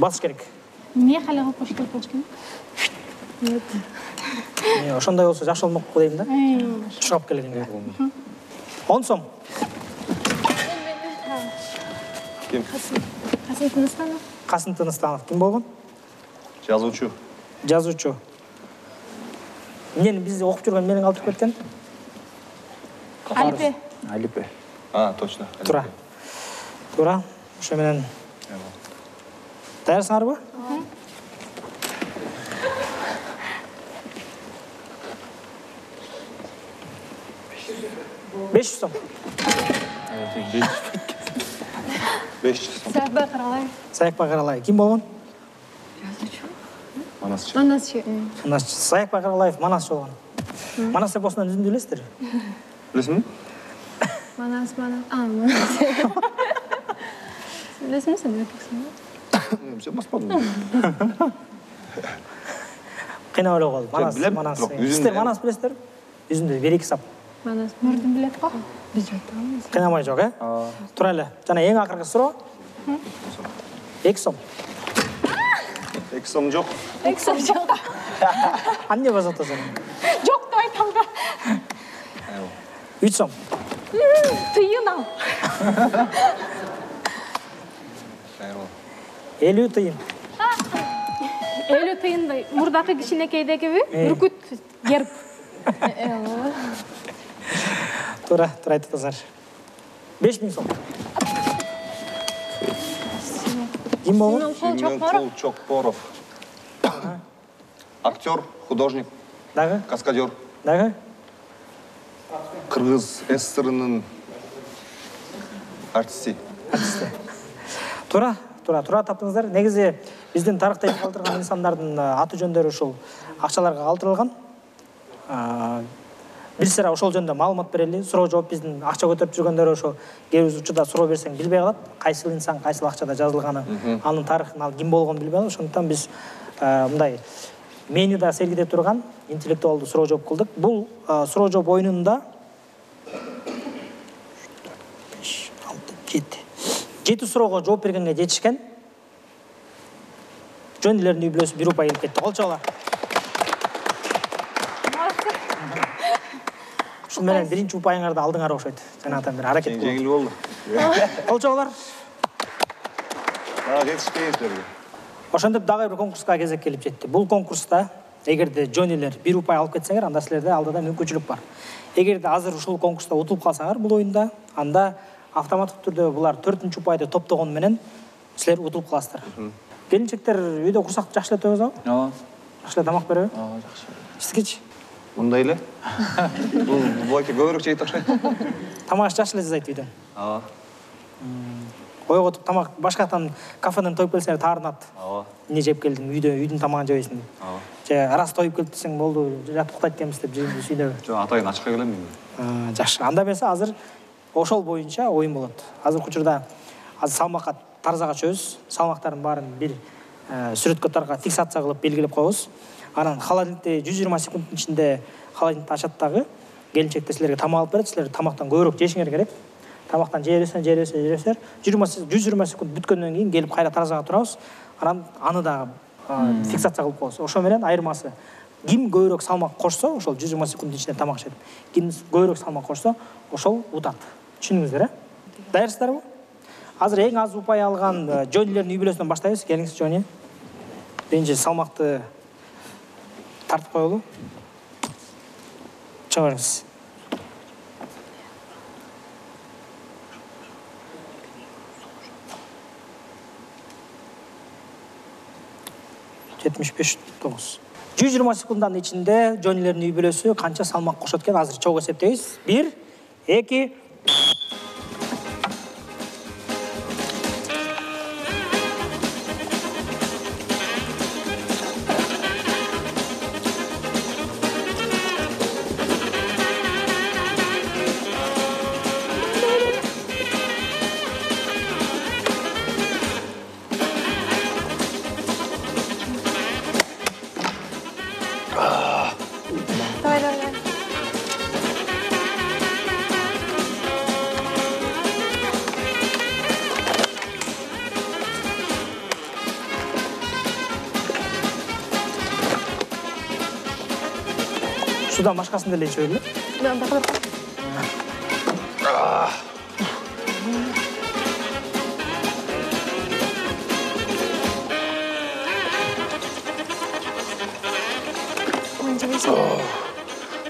бас керек. Не халі қылып қош керек болшы Ошондай болса жақсы болмақ қой деймін да. Шығап келеді. 10 сом. Кім? Қасым Тыныстанов. Қасым Тыныстанов кім болған? Жазуучу. Жазуучу. Нені бізде оқып жүрген менің алдырып кеткен? Алипе. Алипе. Точно. Тура. Ошо менен. Даярсыңар ба? 500 сом. 500 сом. Саякбай Қаралай. Саякбай Қаралай. Кім болған? Манасчы. Манасчы. Саякбай Қаралаев Манасчы болған. Манас эпосынан үзінді білесіздер? Білесің? Манас. Білесің сен өкексің? Сен баспадың. Қина өлі қолды. Манас. Сіздер Манас білесіздер? Үзінді бір-екі сап. Манас. Нұрдин білет қо? Біз жаттығымыз. Қинамай жоқ, Тұрайлы. Жана ең ақырғы сұрау? 2 сом. 2 сом жоқ. 2 сом жоқ. Анне базақта сен? Жоқ та айталды. 3 сом. Тыйын ал. 50 тыйын. 50 тыйындай. Мұрдақы кішінекейдегі үркіт герб. Тура айтты тазар. 5000 сом. Ким болған? Симон Чокпоров. Актер, художник, Дағы? каскадер. Дағы? Қырғыз СССР-нің артисі. Тура таптыңыздар. Негізі Биздин тарыхта калтырган инсандардын аты жөндөрү ушул акчаларга калтырылган. Бир сыра ошол жөнүндө маалымат берели. Суроо жооп биздин акча көтөрүп жүргөндөр ошо кээ бир учурда суроо берсең билбей калат. Кайсыл инсан кайсыл акчада жазылганын, анын тарыхын, ал ким болгонун билбей калат. Ошондуктан биз мындай мени да сергидеп турган интеллектуалдуу суроо жооп кылдык. Бул суроо жооп оюнунда 7 суроого жооп бергенге жетишкен. Жөнүлөрүнүн үй бүлөсү 1 упай келип кетти. Колчоолор. Ушул менен биринчи упайыңарды алдыңар окшойт. Жанагыдан бир аракет кылып. Жеңил болду. Колчоолор. Жетишпейсиздерби? Ошондоп дагы бир конкурска кезек келип жетти. Бул конкурста эгерде жөнүлөр 1 упай алып кетсеңер, анда силерде алдыда мүмкүнчүлүк бар. Эгерде азыр ушул конкурста утулуп калсаңар бул оюнда, анда автоматтык түрдө булар 4-чү упайды топтогон менен силер утулуп каласыздар. Келинчектер үйдө курсак жакшы эле тоебуз абы? Ооба. Жакшы эле тамак береби? Ооба, жакшы. Сизгичи? Мындай эле. Бул бойке көбүрөөк жейт окшойт. Тамак жакшы эле жасайт үйдөн. Ооба. Ойготуп тамак башкаттан кафеден тоюп келсең таарынат. Ооба. Эмне жеп келдиң? Үйдүн тамагын жебейсиң. Ооба. Же раз тоюп келип десең болду, жатып уктайт экенбиз деп жейбиз үйдө. Жок, атайын ачыкка келем мен. Жакшы. Анда берсе азыр ошол боюнча оюн болот. Азыркы учурда салмакка тарзага чөбүз. Салмактардын баарын бир сүрөткөтарга фиксация кылып белгилеп коебуз. Анан холодильникте 120 секундтун ичинде холодильникти ачат дагы. Келинчектер силерге тамак алып берет. Силер тамактан көбүрөөк жешиңер керек. Тамактан жебесеңер 120 секунд бүткөндөн кийин келип кайра таразага турабыз. Анан аны да фиксация кылып коебуз. Ошо менен айырмасы ким көбүрөөк салмак кошсо, ошол 120 секундтун ичинде тамак ичет. Ким көбүрөөк салмак кошсо, ошол утат. Түшүндүңүздөр, э? Даярсыздарбы? Азыр эң аз упай алган жөнүлөрдүн үй бүлөсүнөн баштайбыз. Келиңиз, Жони. Биринчи салмакты тартып коелу. Чыгарыңыз. $75 120 секундтун ичинде жөнүлөрдүн үй бүлөсү канча салмак кошот экен азыр чогуу эсептейбиз. 1, 2. Давай. Судан башкасын деле иче бергиле. Да.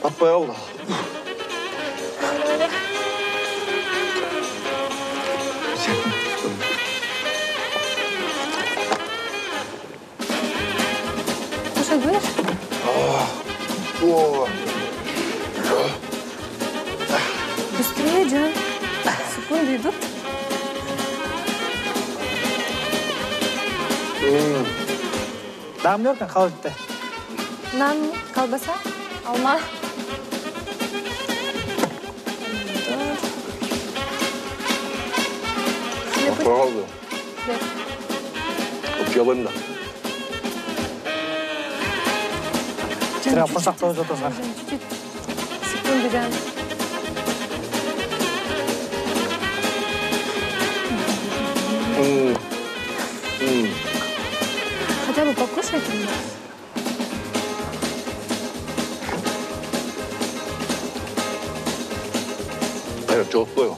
Батпай алды. Кушай будешь? Быстрее, Джан. Секунды идут. Дагы эмне бар экен холодильникте? Нан, колбаса, алма. Батпай алды. Өпке алайым да. Сирә курсак тоюп жатасыздар. Чуть-чуть. Секунды, Джан. Хотя бы покушайте меня. Hayır, жолукпойбу.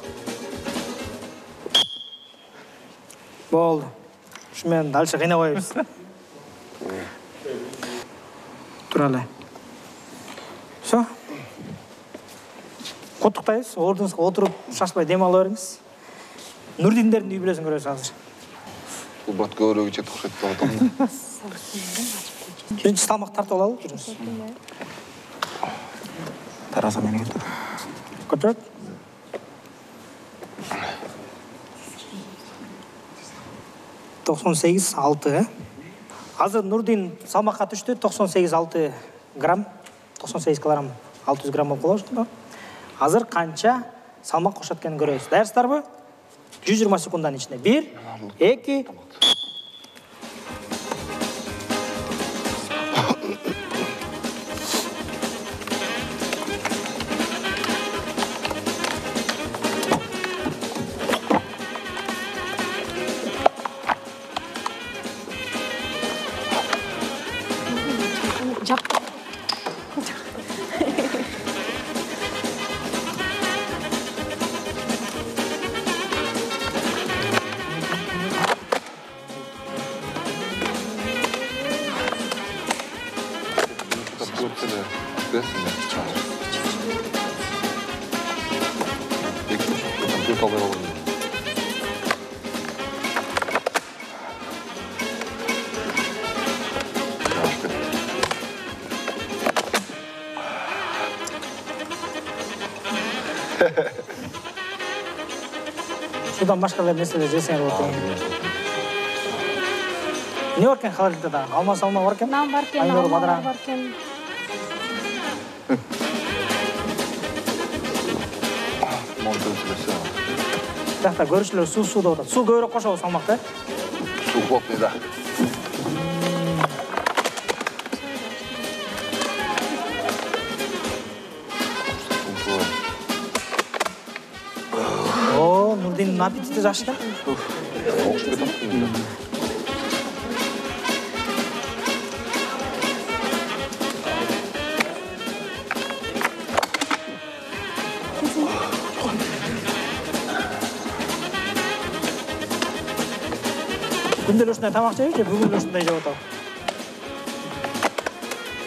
Болду. Ушу менен дальше кыйнабайбыз. Туралы. Все. Куттуктайбыз. Ордуңузга отуруп, шашпай дем ала бериңиз. Нурдиндердин үй бүлөсүн көрөбүз азыр. Бул бат көбүрөөк ичет окшойт деп атам. Биринчи салмак тартып алалы, жүрүңүз. Тараза менен кетти. Көтөрөт. $98.6, Азыр Нурдин салмакка түштү, 98,6 грамм, 98 килограмм, 600 грамм болуп калды. Азыр канча салмак кошот экенин көрөбүз. Даярсыздарбы? 120 секунддан ичинде. 1, 2. Судан башка нерселер жесеңер болот. Не бар екен холодильникте? Алма салма бар екен? Нан бар екен, алма бар екен. Жақта көрушілер су деп отады. Су көбірек қошабыз салмақты? Су плотный, да. О, Нурдиннің аппетиті жақсы екен. Күнделік осындай тамақ жейді, бүгін осындай жеп отау.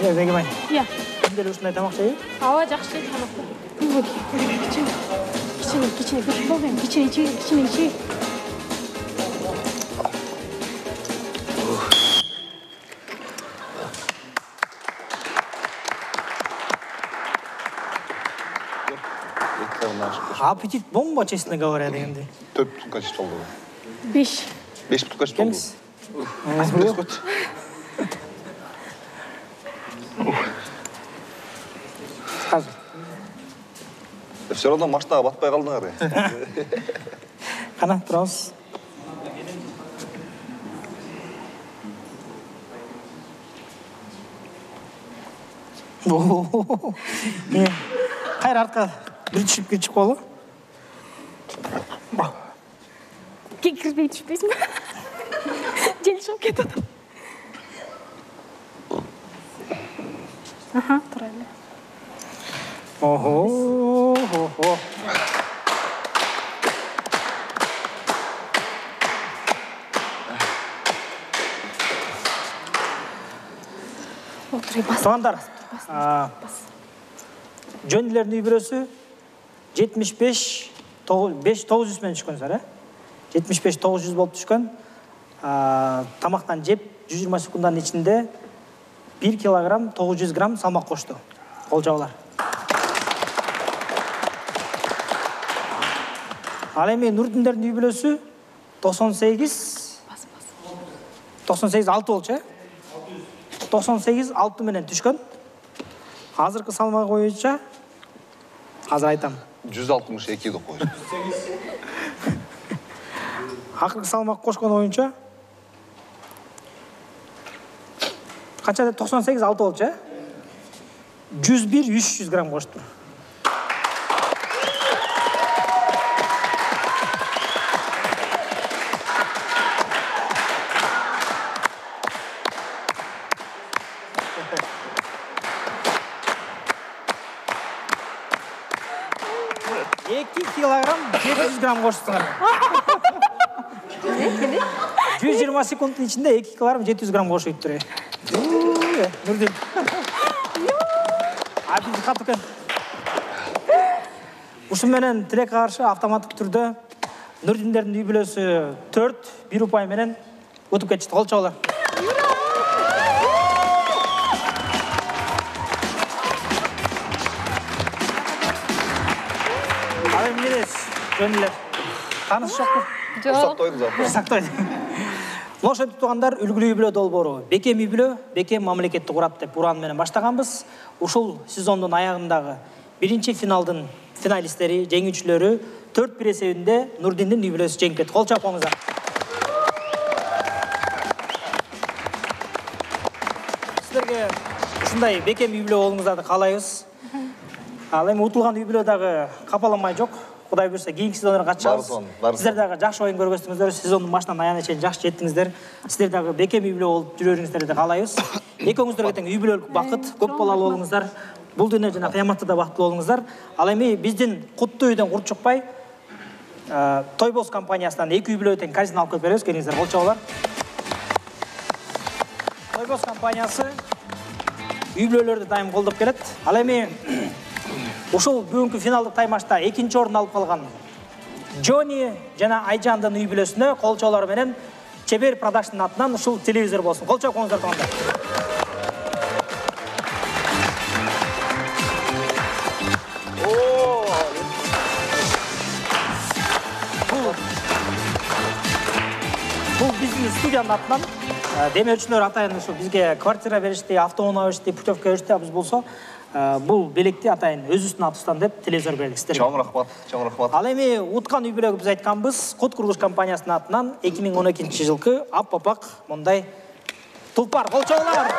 Бегімай. Иә. Күнделік осындай тамақ жейді? Ава, жақсы жейді тамақты. Кичіне, көрші болғайын, кичіне. Аппетит бомба, честно говоря, дегенде. 4 бутылка ішіп болды. 5. 5 бутылка ішіп болды. Қазір. Все равно машинаға батпай қалдыңар. Қана, тұрамыз. Қайыр артқа бір түшіп кетшіп қолы. Кірбей түшпейсің бе? Жел шығып кетеді. Тұр әлі. Охо. Туғандар, жөнділердің үй бүресі 75-900 мен түшкенсер, 75-900 болып түшкен. Тамақтан жеп 120 секундан ішінде 1 килограмм 900 грамм салмақ қошты. Ол жаулар. Ал эми Нурдиндердің үй бүресі 98-6 болчу, 98-6 менен түшкөн. Азыркы салмагы боюнча азыр айтам. 162 деп коюш. Акыркы салмак кошкон боюнча канча деп 98-6 болчу, 101-300 грамм кошту. Килограмм 700 грамм коштуңар. 120 секундтун ичинде 2 килограмм 700 грамм кошуп тур. Нурдин. Аппетит катуу экен. Ушу менен тилекке каршы автоматтык түрдө Нурдиндердин үй бүлөсү 4-1 упай менен өтүп кетишти. Кол чабуулар. Жөнілер. Таныс жоқты? Құрсақ тойды. Құрсақ тойды. Ошентип тургандар, үлгүлүү үй бүлө долбоору Бекем үй бүлө, Бекем мамлекеттик урат деп уран менен баштаганбыз. Ушул сезондун аягындагы биринчи финалдын финалисттери, жеңүүчүлөрү 4-1 эсебинде Нурдиндин үй бүлөсү жеңип кетти. Кол чапыңыздар. Силерге ушундай Бекем үй бүлө болуңуздарды каалайбыз. Ал эми утулган үй бүлө дагы капаламай жок. Кудай буйрса кийинки сезондорго катышабыз. Сиздер дагы жакшы оюн көргөздүңүздөр, сезондун башынан аягына чейин жакшы жеттиңиздер. Сиздер дагы Бекем үй бүлө болуп жүрөрүңүздөрдү каалайбыз. Экөөңүздөргө тең үй бүлөлүк бакыт, көп балалуу болуңуздар. Бул дүйнө жана кыяматта да бактылуу болуңуздар. Ал эми биздин куттуу үйдөн курт чукпай, Тойбос компаниясынан 2 үй бүлө тең казин алып келип беребиз. Келиңиздер, кол чабуулар. Тойбос компаниясы үй бүлөлөрдү дайым колдоп келет. Ал эми ушул бүгүнкү финалдык таймашта 2-чи орун алып калган Джони жана Айжандын үй бүлөсүнө кол чабуулар менен Чебер Продакшндын атынан ушул телевизор болсун. Кол чабып коюңуздар туугандар. Бул биздин студиянын атынан демөөрчүлөр атайын ушу бизге квартира беришти, автоунаа беришти, путевка беришти, а биз болсо бул белекти атайын өзүбүздүн атыбыздан деп телевизор бердик сиздерге. Чоң рахмат, чоң рахмат. Ал эми уткан үй бүлөгө биз айтканбыз, Кут курулуш компаниясынын атынан 2012 жылкы ап-апак мындай тулпар. Кол чабуулар.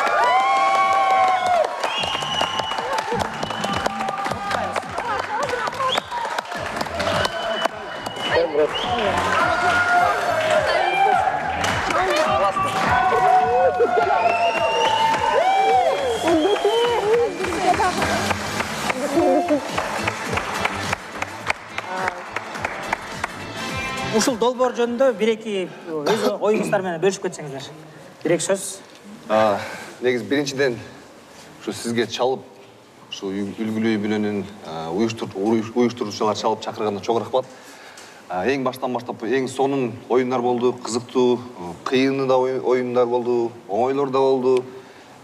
Ушул долбоор жөнүндө бир-эки өз оюңуздар менен бөлүшүп кетсеңиздер. Бир-эки сөз. Негизи биринчиден ушу сизге чалып, ушу үлгүлүү үй бүлөнүн уюштуруучулар чалып чакырганда чоң рахмат. Эң баштан баштап эң сонун оюндар болду, кызыктуу, кыйыны да оюндар болду, оңойлор да болду.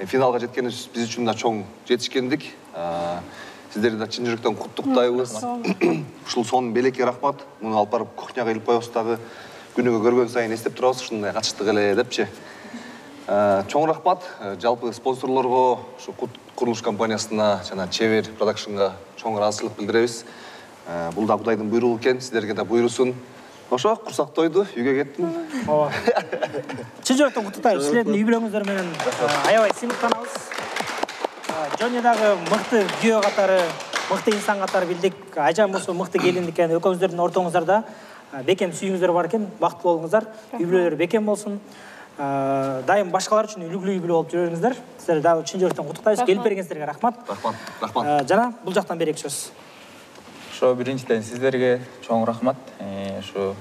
Финалга жеткенибиз биз үчүн да чоң жетишкендик. Сиздерди да чын жүрөктөн куттуктайбыз. Ушул сонун белекке рахмат. Муну алып барып кухняга илип коебуз дагы. Күнүгө көргөн сайын эстеп турабыз, ушундай катыштык эле депчи. Чоң рахмат жалпы спонсорлорго, ушу Кут курулуш компаниясына жана Чебер Продакшнга чоң ыраазычылык билдиребиз. Бул да Кудайдын буйругу экен, сиздерге да буйрусун. Ошо курсак тойду, үйгө кеттим. Ооба. Чын жүрөктөн куттуктайбыз. Силердин үй бүлөңүздөр менен аябай сыймыктанабыз. Джони дагы мыкты күйөө катары, мыкты инсан катары билдик. Айжан болсо мыкты келин экен. Экөөңүздөрдүн ортоңуздарда Бекем сүйүүңүздөр бар экен. Бактылуу болуңуздар. Үй бүлөлөр Бекем болсун. Дайым башкалар үчүн үлгүлүү үй бүлө болуп жүрөңүздөр. Сиздерди дагы чын жүрөктөн куттуктайбыз. Келип бергениңиздерге рахмат. Рахмат. Жана бул жактан бир-эки сөз. Ошо биринчиден сиздерге чоң рахмат. Ошо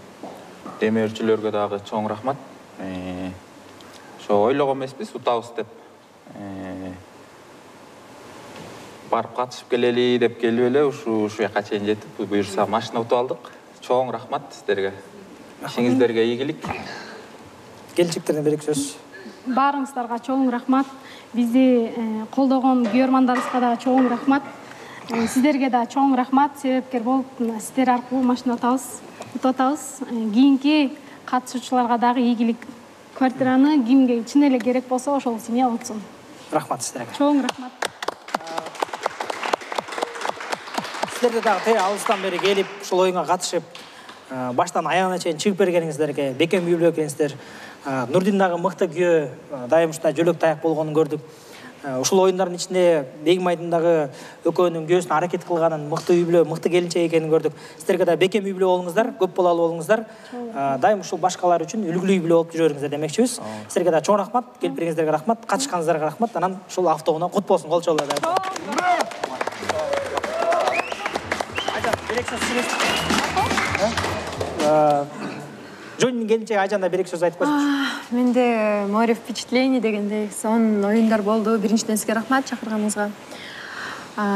демөөрчүлөргө дагы чоң рахмат. Ошо ойлогон эмеспиз, утабыз деп. Барып катышып келели деп келип эле ушу жака чейин жетип, буюрса машина утуп алдык. Чоң рахмат сиздерге. Ишиңиздерге ийгилик. Келчектерден бир-эки сөз. Баарыңыздарга чоң рахмат. Бизди колдогон күйөрмандарыбызга да чоң рахмат. Сиздерге да чоң рахмат. Себепкер болуп, сиздер аркылуу машина утуп атабыз. Кийинки катышуучуларга дагы ийгилик. Квартираны кимге чын эле керек болсо, ошол семья утсун. Рахмат сиздерге. Чоң рахмат. Сиздерде дагы алыстан бери келип, ушул оюнга катышып, баштан аягына чейин чыгып бергениңиздерге, Бекем үй бүлө экенсиздер. Нурдин дагы мыкты күйөө, дайым ушундай жөлөк таяк болгонун көрдүк. Ушул оюндардын ичинде Бегимайдын дагы экөөнүн күйөөсүн аракет кылганын, мыкты үй бүлө, мыкты келинчек экенин көрдүк. Сиздерге да Бекем үй бүлө болуңуздар, көп балалуу болуңуздар. Дайым ушул башкалар үчүн үлгүлүү үй бүлө болуп жүрөрүңүздөр демекчибиз. Сиздерге да чоң рахмат, келип бергениңиздерге рахмат, катышканыңыздарга рахмат. Анан ушул автоунаа кут болсун, кол чабуулар. Жонин келинчеги Айжанда бир-эки сөз айтып койсочу. Менде море впечатлений дегендей сонун оюндар болду. Биринчиден сизге рахмат чакырганыңызга.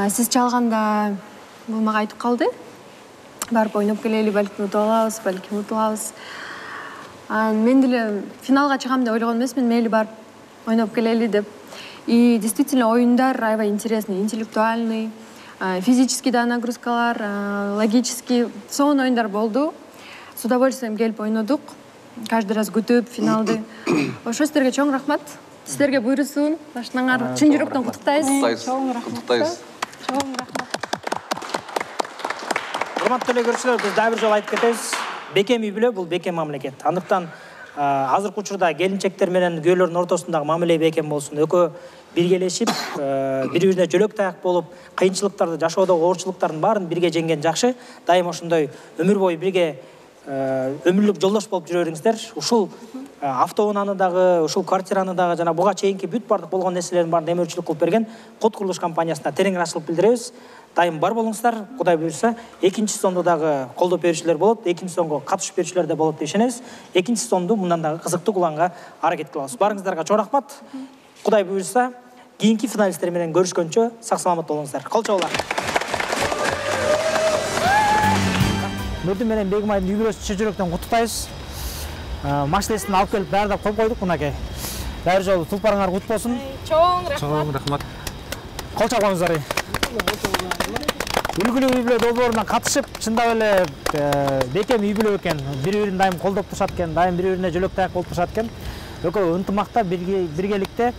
Сиз чалганда бул мага айтып калды. Барып ойноп келели, балким утуп алабыз, балким утулабыз. Мен деле финалга чыгам деп ойлогон эмесмин, мейли барып ойноп келели деп. И действительно оюндар аябай интересный, интеллектуальный, физический да нагрузкалар, логический сонун оюндар болду. С удовольствием келип ойнодук. каждый раз күтүп финалды. Ошо сиздерге чоң рахмат. Сиздерге буйрусун. Башынан ары чын жүрөктөн куттуктайбыз. Куттуктайбыз. Чоң рахмат. Урматтуу эле көрүүчүлөр, биз дагы бир жолу айтып кетебиз. Бекем үй бүлө бул бекем мамлекет. Андыктан азыркы учурда келинчектер менен күйөөлөрдүн ортосундагы мамиле бекем болсун. Экөө биргелешип, бири-бирине жөлөк таяк болуп, кыйынчылыктарды, жашоодогу оорчулуктардын баарын бирге жеңген жакшы. Дайым ошондой өмүр бою бирге өмүрлүк жолдош болуп жүрөңүздөр. Ушул автоунааны дагы, ушул квартираны дагы жана буга чейинки бүт бардык болгон нерселердин баарын демөөрчүлүк кылып берген Код курулуш компаниясына терең ырахматчылык билдиребиз. Дайым бар болуңуздар. Кудай буйрса, экинчи сезонду дагы колдоп берүүчүлөр болот, экинчи сезонго катышып берүүчүлөр да болот деп ишенебиз. Экинчи сезонду мындан дагы кызыктуу кылганга аракет кылабыз. Барыңыздарга чоң рахмат. Кудай буйрса, кийинки финалисттер менен көрүшкөнчө сак саламат болуңуздар. Кол чабуулар. Нурдин менен Бегимайдын үй бүлөсүн чын жүрөктөн куттуктайбыз. Машинесин алып келип даярдап коюп койдук мынакей. Дайыр жолу тулпарыңар кут болсун. Чоң рахмат. Чоң рахмат. Кол чабыңыздар. Үлгүлүү үй бүлө долбоорунан катышып, чындап эле бекем үй бүлө экен. Бири-бирин дайым колдоп турушат экен, дайым бири-бирине жөлөк таяк болуп турушат экен. Экөө ынтымакта биргеликте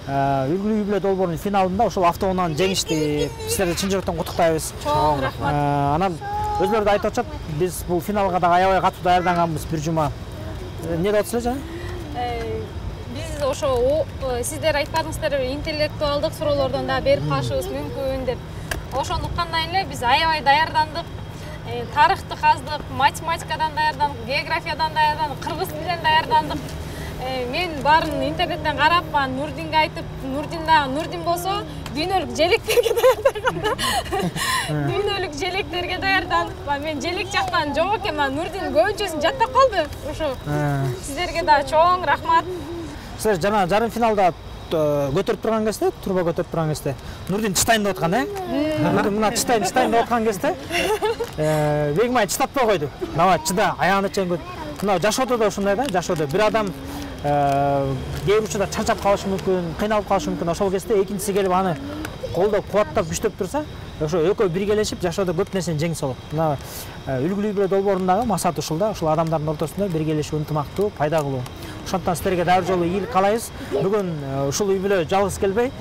үлгүлүү үй бүлө долбоорунун финалында ошол автоунааны жеңишти. Силерди чын жүрөктөн куттуктайбыз. Чоң рахмат. Анан өзлөрү да айтып атышат, биз бул финалга дагы аябай катуу даярданганбыз бир жума. Эмне деп атасыздар жана? Биз ошо сиздер айтпадыңыздар, интеллектуалдык суроолордон да берип калышыбыз мүмкүн деп. Ошондуктан эле биз аябай даярдандык. Тарыхты каздык, математикадан даярдандык, географиядан даярдандык, кыргыз тилинен даярдандык. Мен баарын интернеттен карап, Нурдинге айтып, Нурдин болсо дүйнөлүк желектерге даярданган. Дүйнөлүк желектерге даярдандык. Мен желек жактан жок экен, Нурдин көбүнчөсүн жаттап калды. Ошо. Сиздерге да чоң рахмат. Силер жана жарым финалда көтөрүп турган кезде, турба көтөрүп турган кезде, Нурдин чытайын деп аткан, Мына чытайын деп аткан кезде, Бегимай чытатпай койду. Давай, чыда, аягына чейин көт. Мына жашоодо да ушундай да, жашоодо бир адам кээ бир учурда чарчап калышы мүмкүн, кыйналып калышы мүмкүн. Ошол кезде экинчиси келип аны колдоп, кубаттап, күчтөп турса, ошо экөө биргелешип жашоодо көп нерсени жеңсе болот. Мына үлгүлүү үй бүлө долбоорундагы максат ушул да, ушул адамдардын ортосунда биргелешип, ынтымактуу, пайда кылуу. Ошондон сиздерге дагы жолу ийгилик каалайбыз. Бүгүн ушул үй бүлө жалгыз келбей,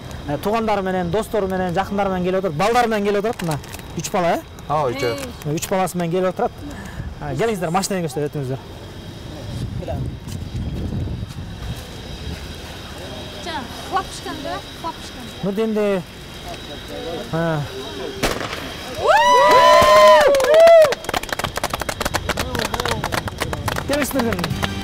туугандары менен, достору менен, жакындары менен келип отурат, балдары менен келип отурат. Мына 3 бала, Ооба, 3 баласы менен келип отурат. Келиңиздер, машинага көчтөп өтүңүздөр. Жана клапышкан да, клапышкан. Нурдинди Келиңиздер.